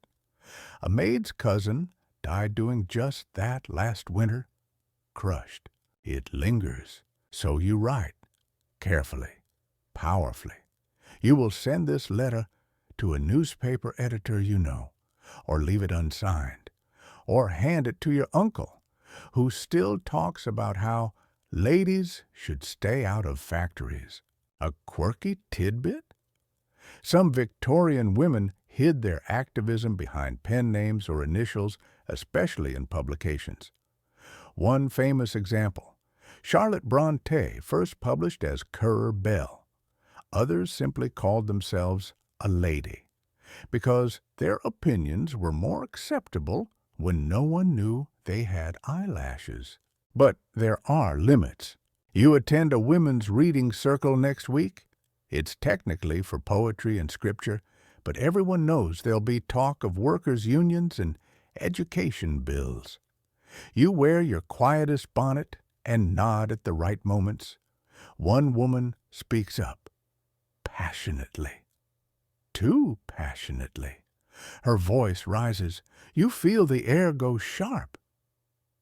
Speaker 1: A maid's cousin died doing just that last winter. Crushed. It lingers. So you write, carefully, powerfully. You will send this letter to a newspaper editor you know, or leave it unsigned, or hand it to your uncle, who still talks about how ladies should stay out of factories. A quirky tidbit? Some Victorian women hid their activism behind pen names or initials, especially in publications. One famous example, Charlotte Bronte, first published as Currer Bell. Others simply called themselves a lady, because their opinions were more acceptable when no one knew they had eyelashes. But there are limits. You attend a women's reading circle next week? It's technically for poetry and scripture, but everyone knows there'll be talk of workers' unions and education bills. You wear your quietest bonnet and nod at the right moments. One woman speaks up, passionately. Too passionately. Her voice rises. You feel the air go sharp.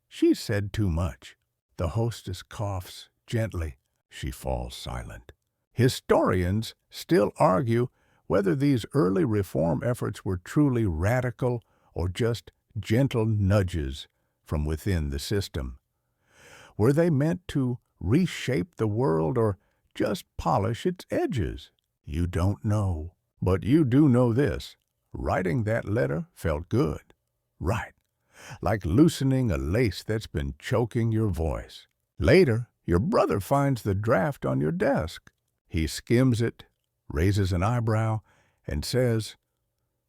Speaker 1: She said too much. The hostess coughs gently. She falls silent. Historians still argue whether these early reform efforts were truly radical or just gentle nudges from within the system. Were they meant to reshape the world or just polish its edges? You don't know. But you do know this. Writing that letter felt good. Right. Like loosening a lace that's been choking your voice. Later, your brother finds the draft on your desk. He skims it, raises an eyebrow, and says,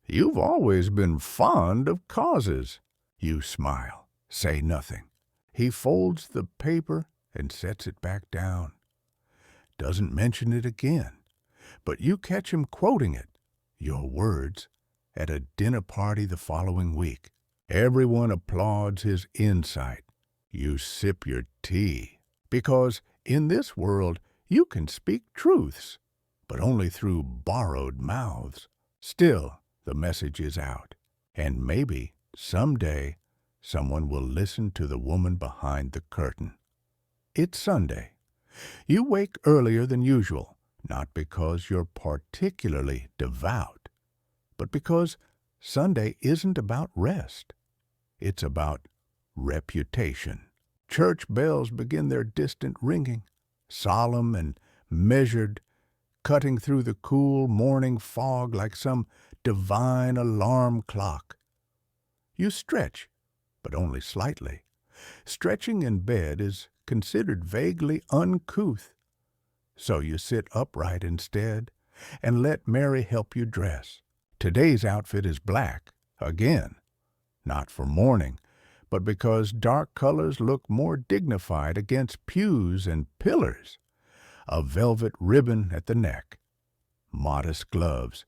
Speaker 1: "You've always been fond of causes." You smile, say nothing. He folds the paper and sets it back down. Doesn't mention it again, but you catch him quoting it, your words, at a dinner party the following week. Everyone applauds his insight. You sip your tea, because in this world you can speak truths, but only through borrowed mouths. Still, the message is out, and maybe someday someone will listen to the woman behind the curtain. It's Sunday. You wake earlier than usual, not because you're particularly devout, but because Sunday isn't about rest. It's about reputation. Church bells begin their distant ringing, solemn and measured, cutting through the cool morning fog like some divine alarm clock. You stretch, but only slightly. Stretching in bed is considered vaguely uncouth. So you sit upright instead and let Mary help you dress. Today's outfit is black, again. Not for mourning, but because dark colors look more dignified against pews and pillars. A velvet ribbon at the neck, modest gloves,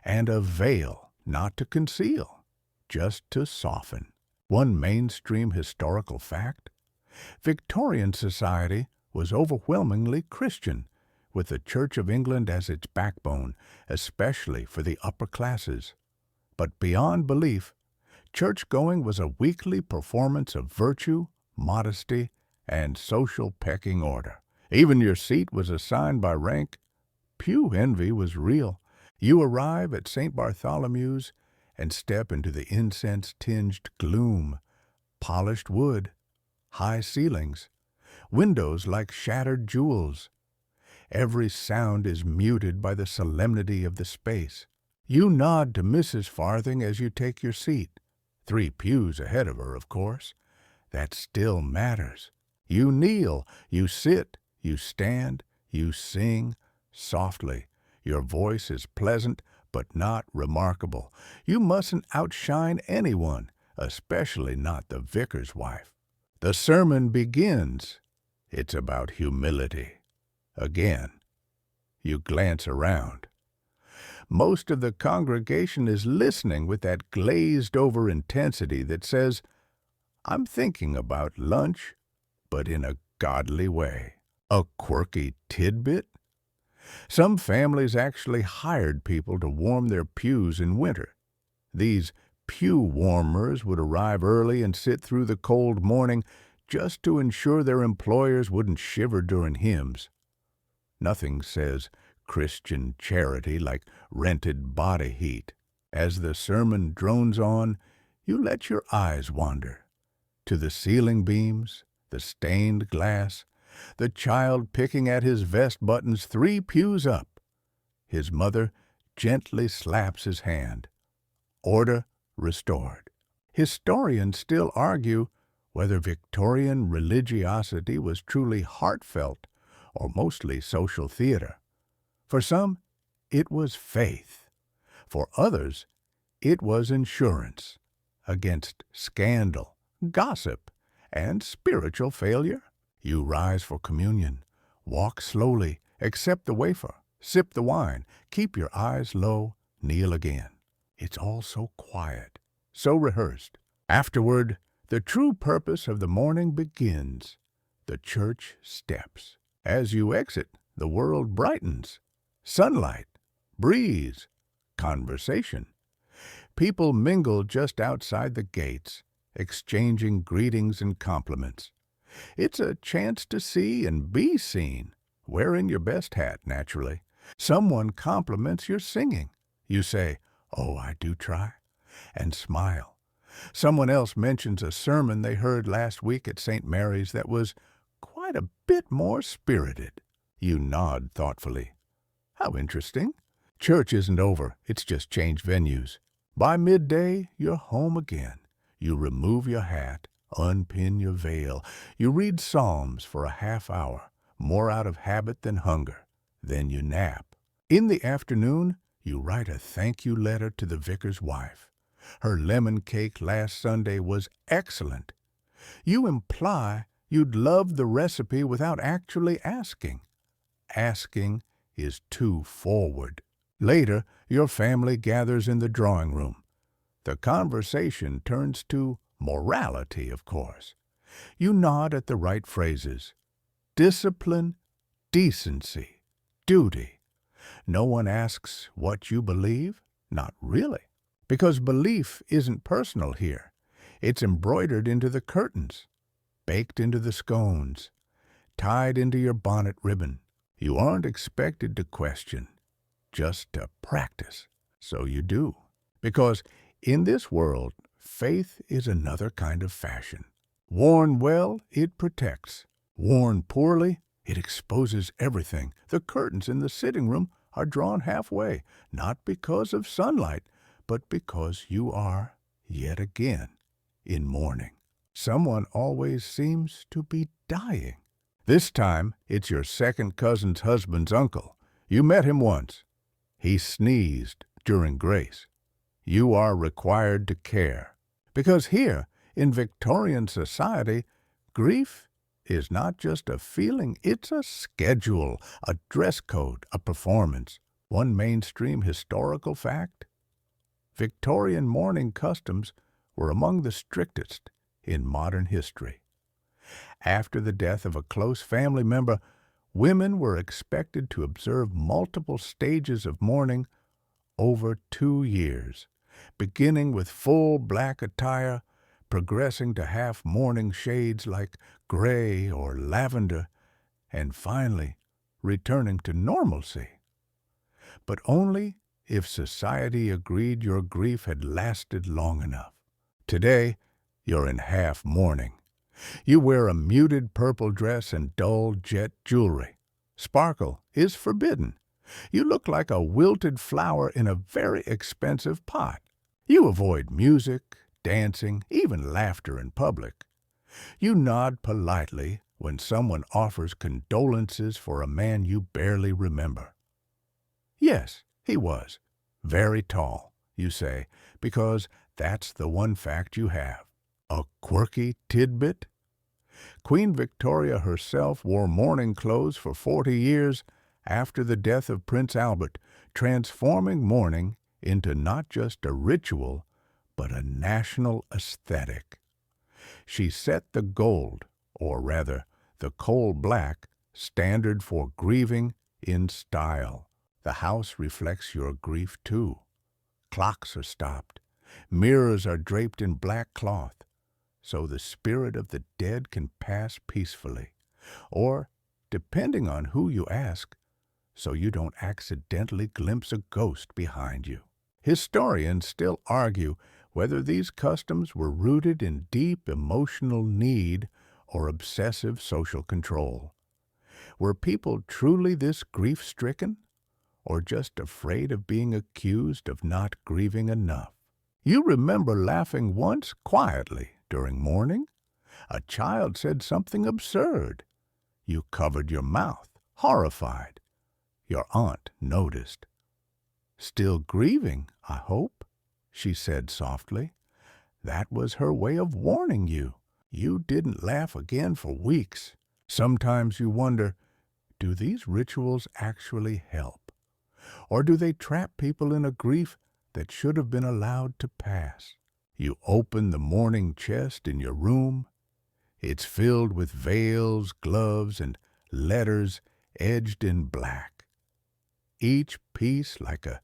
Speaker 1: and a veil not to conceal, just to soften. One mainstream historical fact: Victorian society was overwhelmingly Christian, with the Church of England as its backbone, especially for the upper classes. But beyond belief, church-going was a weekly performance of virtue, modesty, and social pecking order. Even your seat was assigned by rank. Pew envy was real. You arrive at St. Bartholomew's and step into the incense-tinged gloom. Polished wood, high ceilings, windows like shattered jewels. Every sound is muted by the solemnity of the space. You nod to Mrs. Farthing as you take your seat. 3 pews ahead of her, of course. That still matters. You kneel, you sit, you stand, you sing softly. Your voice is pleasant, but not remarkable. You mustn't outshine anyone, especially not the vicar's wife. The sermon begins. It's about humility. Again, You glance around. Most of the congregation is listening with that glazed-over intensity that says, "I'm thinking about lunch, but in a godly way." A quirky tidbit? Some families actually hired people to warm their pews in winter. These pew warmers would arrive early and sit through the cold morning just to ensure their employers wouldn't shiver during hymns. Nothing says Christian charity like rented body heat. As the sermon drones on, you let your eyes wander to the ceiling beams, the stained glass, the child picking at his vest buttons 3 pews up. His mother gently slaps his hand. Order restored. Historians still argue whether Victorian religiosity was truly heartfelt or mostly social theater. For some, it was faith. For others, it was insurance against scandal, gossip, and spiritual failure. You rise for communion, walk slowly, accept the wafer, sip the wine, keep your eyes low, kneel again. It's all so quiet, so rehearsed. Afterward, the true purpose of the morning begins. The church steps. As you exit, the world brightens. Sunlight, breeze, conversation. People mingle just outside the gates, exchanging greetings and compliments. It's a chance to see and be seen, wearing your best hat, naturally. Someone compliments your singing. You say, "Oh, I do try," and smile. Someone else mentions a sermon they heard last week at St. Mary's that was quite a bit more spirited. You nod thoughtfully. How interesting. Church isn't over, it's just changed venues. By midday, you're home again. You remove your hat, unpin your veil. You read Psalms for a half hour, more out of habit than hunger. Then you nap. In the afternoon, you write a thank you letter to the vicar's wife. Her lemon cake last Sunday was excellent. You imply you'd love the recipe without actually asking. Asking is too forward. Later, your family gathers in the drawing room. The conversation turns to morality, of course. You nod at the right phrases. Discipline, decency, duty. No one asks what you believe? Not really. Because belief isn't personal here. It's embroidered into the curtains, baked into the scones, tied into your bonnet ribbon. You aren't expected to question, just to practice. So you do. Because in this world, faith is another kind of fashion. Worn well, it protects. Worn poorly, it exposes everything. The curtains in the sitting room are drawn halfway, not because of sunlight, but because you are, yet again, in mourning. Someone always seems to be dying. This time, it's your second cousin's husband's uncle. You met him once. He sneezed during grace. You are required to care. Because here, in Victorian society, grief is not just a feeling, it's a schedule, a dress code, a performance. One mainstream historical fact: Victorian mourning customs were among the strictest in modern history. After the death of a close family member, women were expected to observe multiple stages of mourning over 2 years, beginning with full black attire, progressing to half-mourning shades like gray or lavender, and finally returning to normalcy. But only if society agreed your grief had lasted long enough. Today, you're in half-mourning. You wear a muted purple dress and dull jet jewelry. Sparkle is forbidden. You look like a wilted flower in a very expensive pot. You avoid music, dancing, even laughter in public. You nod politely when someone offers condolences for a man you barely remember. Yes, he was very tall, you say, because that's the one fact you have. A quirky tidbit? Queen Victoria herself wore mourning clothes for 40 years after the death of Prince Albert, transforming mourning into not just a ritual, but a national aesthetic. She set the gold, or rather, the coal-black, standard for grieving in style. The house reflects your grief, too. Clocks are stopped. Mirrors are draped in black cloth, so the spirit of the dead can pass peacefully. Or, depending on who you ask, so you don't accidentally glimpse a ghost behind you. Historians still argue whether these customs were rooted in deep emotional need or obsessive social control. Were people truly this grief-stricken, or just afraid of being accused of not grieving enough? You remember laughing once quietly during mourning? A child said something absurd. You covered your mouth, horrified. Your aunt noticed. "Still grieving, I hope," she said softly. That was her way of warning you. You didn't laugh again for weeks. Sometimes you wonder, do these rituals actually help? Or do they trap people in a grief that should have been allowed to pass? You open the mourning chest in your room. It's filled with veils, gloves, and letters edged in black. Each piece like a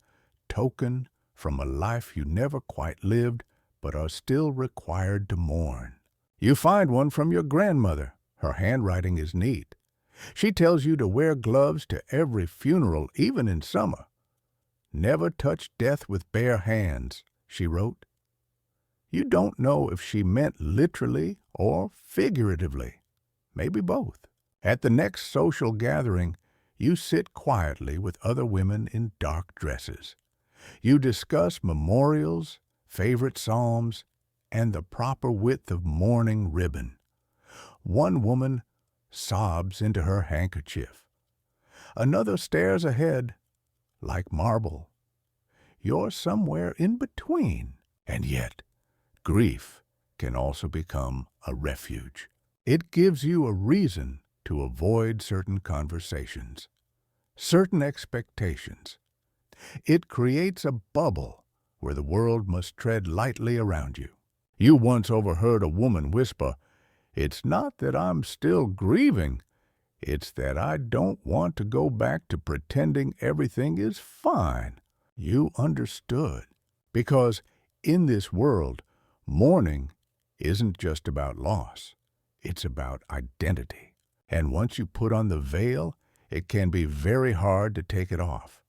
Speaker 1: token from a life you never quite lived but are still required to mourn. You find one from your grandmother. Her handwriting is neat. She tells you to wear gloves to every funeral, even in summer. "Never touch death with bare hands," she wrote. You don't know if she meant literally or figuratively, maybe both. At the next social gathering, you sit quietly with other women in dark dresses. You discuss memorials, favorite psalms, and the proper width of mourning ribbon. One woman sobs into her handkerchief. Another stares ahead, like marble. You're somewhere in between, and yet grief can also become a refuge. It gives you a reason to avoid certain conversations, certain expectations. It creates a bubble where the world must tread lightly around you. You once overheard a woman whisper, "It's not that I'm still grieving, it's that I don't want to go back to pretending everything is fine." You understood, because in this world, mourning isn't just about loss, it's about identity. And once you put on the veil, it can be very hard to take it off.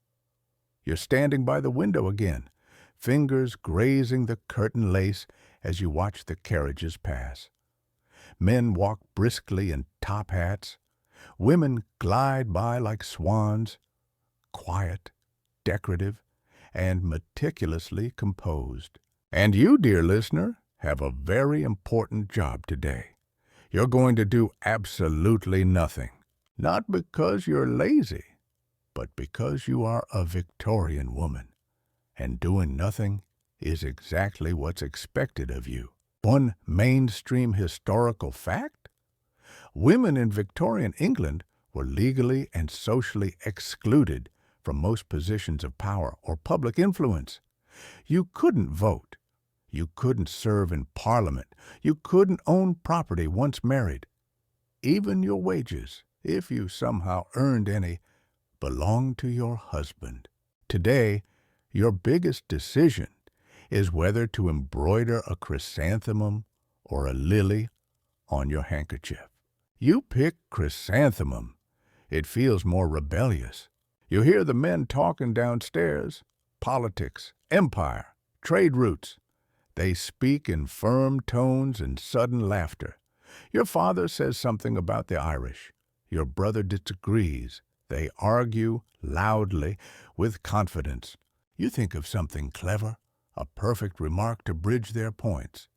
Speaker 1: You're standing by the window again, fingers grazing the curtain lace as you watch the carriages pass. Men walk briskly in top hats. Women glide by like swans, quiet, decorative, and meticulously composed. And you, dear listener, have a very important job today. You're going to do absolutely nothing. Not because you're lazy, but because you are a Victorian woman, and doing nothing is exactly what's expected of you. One mainstream historical fact? Women in Victorian England were legally and socially excluded from most positions of power or public influence. You couldn't vote. You couldn't serve in Parliament. You couldn't own property once married. Even your wages, if you somehow earned any, belonged to your husband. Today, your biggest decision is whether to embroider a chrysanthemum or a lily on your handkerchief. You pick chrysanthemum. It feels more rebellious. You hear the men talking downstairs, politics, empire, trade routes. They speak in firm tones and sudden laughter. Your father says something about the Irish. Your brother disagrees. They argue loudly with confidence. You think of something clever, a perfect remark to bridge their points.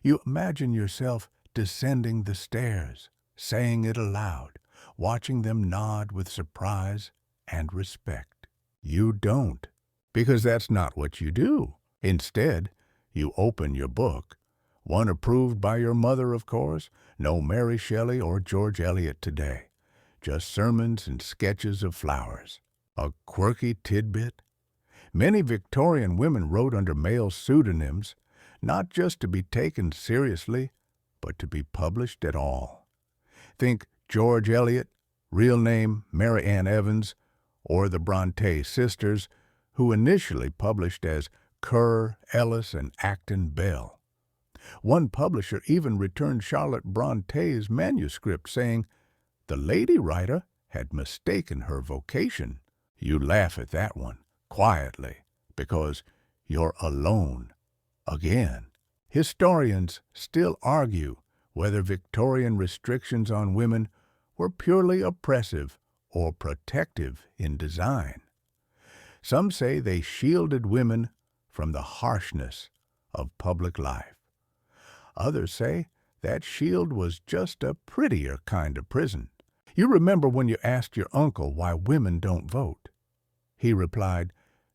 Speaker 1: You imagine yourself descending the stairs, saying it aloud, watching them nod with surprise and respect. You don't, because that's not what you do. Instead, you open your book, one approved by your mother, of course, no Mary Shelley or George Eliot today, just sermons and sketches of flowers. A quirky tidbit? Many Victorian women wrote under male pseudonyms, not just to be taken seriously, but to be published at all. Think George Eliot, real name Mary Ann Evans, or the Bronte sisters, who initially published as Kerr, Ellis, and Acton Bell. One publisher even returned Charlotte Bronte's manuscript, saying the lady writer had mistaken her vocation. You laugh at that one, quietly, because you're alone. Again, historians still argue whether Victorian restrictions on women were purely oppressive or protective in design. Some say they shielded women from the harshness of public life. Others say that shield was just a prettier kind of prison. You remember when you asked your uncle why women don't vote? He replied,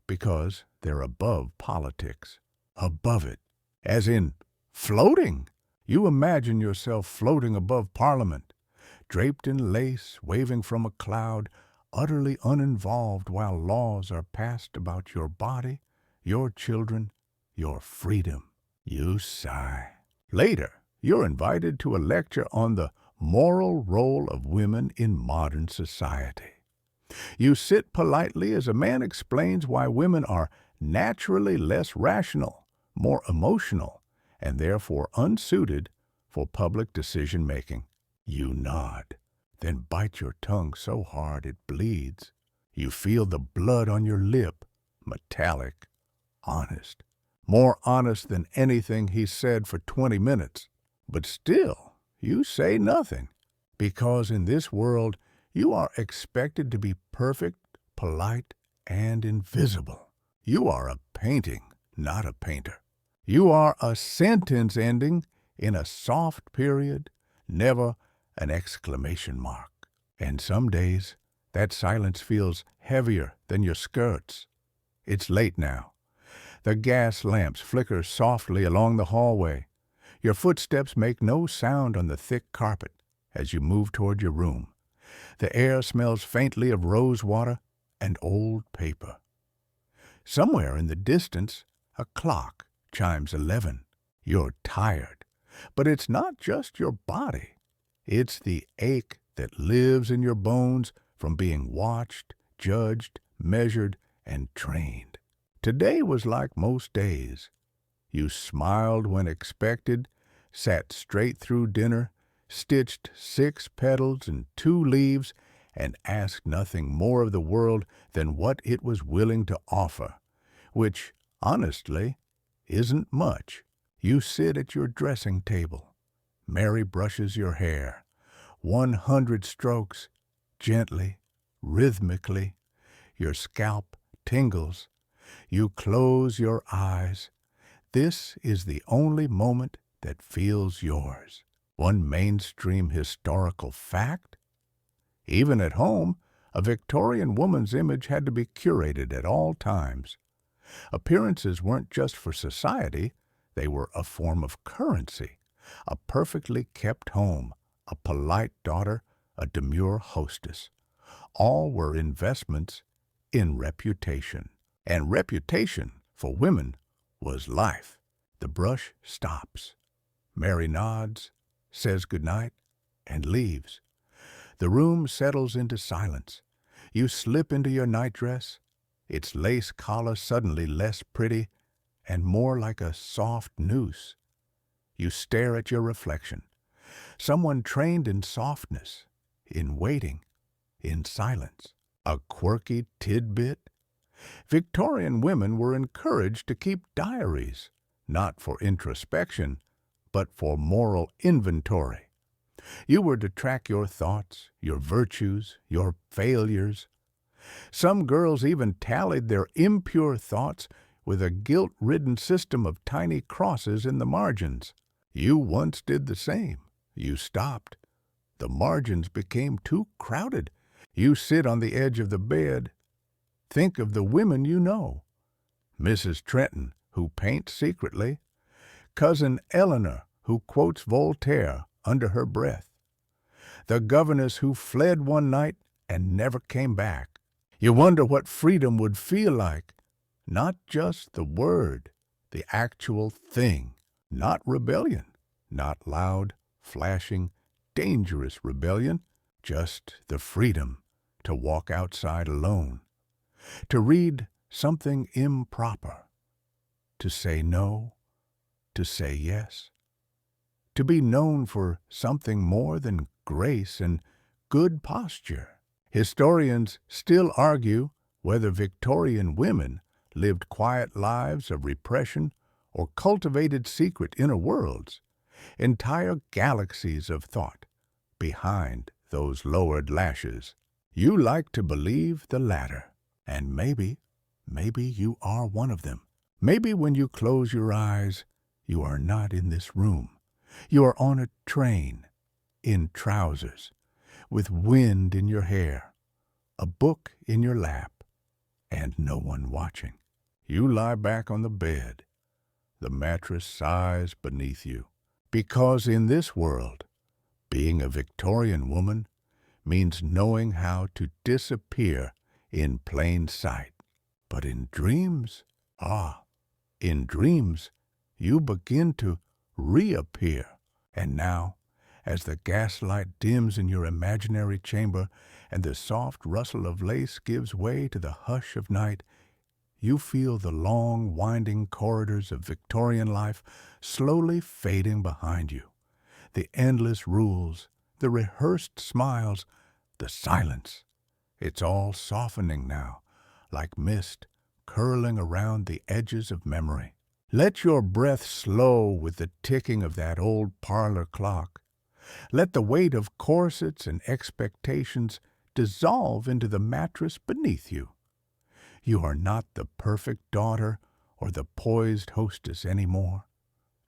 Speaker 1: because they're above politics. Above it, as in floating. You imagine yourself floating above Parliament, draped in lace, waving from a cloud, utterly uninvolved while laws are passed about your body, your children, your freedom. You sigh. Later, you're invited to a lecture on the moral role of women in modern society. You sit politely as a man explains why women are naturally less rational, more emotional, and therefore unsuited for public decision-making. You nod, then bite your tongue so hard it bleeds. You feel the blood on your lip, metallic, honest. More honest than anything he said for 20 minutes. But still, you say nothing, because in this world you are expected to be perfect, polite, and invisible. You are a painting, not a painter. You are a sentence ending in a soft period, never an exclamation mark. And some days, that silence feels heavier than your skirts. It's late now. The gas lamps flicker softly along the hallway. Your footsteps make no sound on the thick carpet as you move toward your room. The air smells faintly of rose water and old paper. Somewhere in the distance, a clock chimes 11. You're tired, but it's not just your body. It's the ache that lives in your bones from being watched, judged, measured, and trained. Today was like most days. You smiled when expected, sat straight through dinner, stitched 6 petals and 2 leaves, and asked nothing more of the world than what it was willing to offer, which, honestly, isn't much. You sit at your dressing table. Mary brushes your hair. 100 strokes, gently, rhythmically. Your scalp tingles. You close your eyes. This is the only moment that feels yours. One mainstream historical fact? Even at home, a Victorian woman's image had to be curated at all times. Appearances weren't just for society, they were a form of currency. A perfectly kept home, a polite daughter, a demure hostess. All were investments in reputation. And reputation, for women, was life. The brush stops. Mary nods, says goodnight, and leaves. The room settles into silence. You slip into your nightdress, its lace collar suddenly less pretty and more like a soft noose. You stare at your reflection. Someone trained in softness, in waiting, in silence. A quirky tidbit? Victorian women were encouraged to keep diaries, not for introspection, but for moral inventory. You were to track your thoughts, your virtues, your failures. Some girls even tallied their impure thoughts with a guilt-ridden system of tiny crosses in the margins. You once did the same. You stopped. The margins became too crowded. You sit on the edge of the bed. Think of the women you know. Mrs. Trenton, who paints secretly. Cousin Eleanor, who quotes Voltaire under her breath. the governess who fled one night and never came back. You wonder what freedom would feel like. Not just the word, the actual thing. Not rebellion, not loud, flashing, dangerous rebellion, just the freedom to walk outside alone, to read something improper, to say no, to say yes, to be known for something more than grace and good posture. Historians still argue whether Victorian women lived quiet lives of repression or cultivated secret inner worlds, entire galaxies of thought behind those lowered lashes. You like to believe the latter, and maybe you are one of them. Maybe when you close your eyes, you are not in this room. You are on a train, in trousers, with wind in your hair, a book in your lap, and no one watching. You lie back on the bed. The mattress sighs beneath you, because in this world, being a Victorian woman means knowing how to disappear in plain sight. But in dreams, in dreams, you begin to reappear. And now, as the gaslight dims in your imaginary chamber and the soft rustle of lace gives way to the hush of night, you feel the long, winding corridors of Victorian life slowly fading behind you. The endless rules, the rehearsed smiles, the silence. It's all softening now, like mist curling around the edges of memory. Let your breath slow with the ticking of that old parlor clock. Let the weight of corsets and expectations dissolve into the mattress beneath you. You are not the perfect daughter or the poised hostess anymore.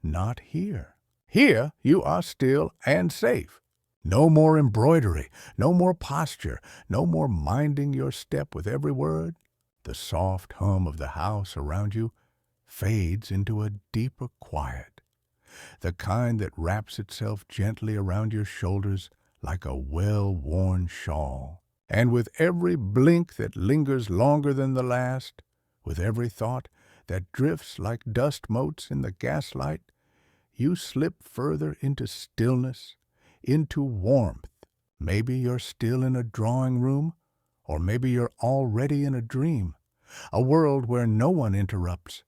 Speaker 1: Not here. Here you are still and safe. No more embroidery, no more posture, no more minding your step with every word. The soft hum of the house around you fades into a deeper quiet, the kind that wraps itself gently around your shoulders like a well-worn shawl. And with every blink that lingers longer than the last, with every thought that drifts like dust motes in the gaslight, you slip further into stillness, into warmth. Maybe you're still in a drawing room, or maybe you're already in a dream, a world where no one interrupts,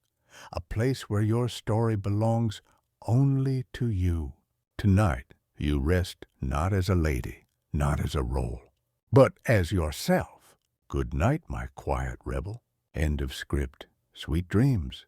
Speaker 1: a place where your story belongs only to you. Tonight, you rest not as a lady, not as a role, but as yourself. Good night, my quiet rebel. End of script. Sweet dreams.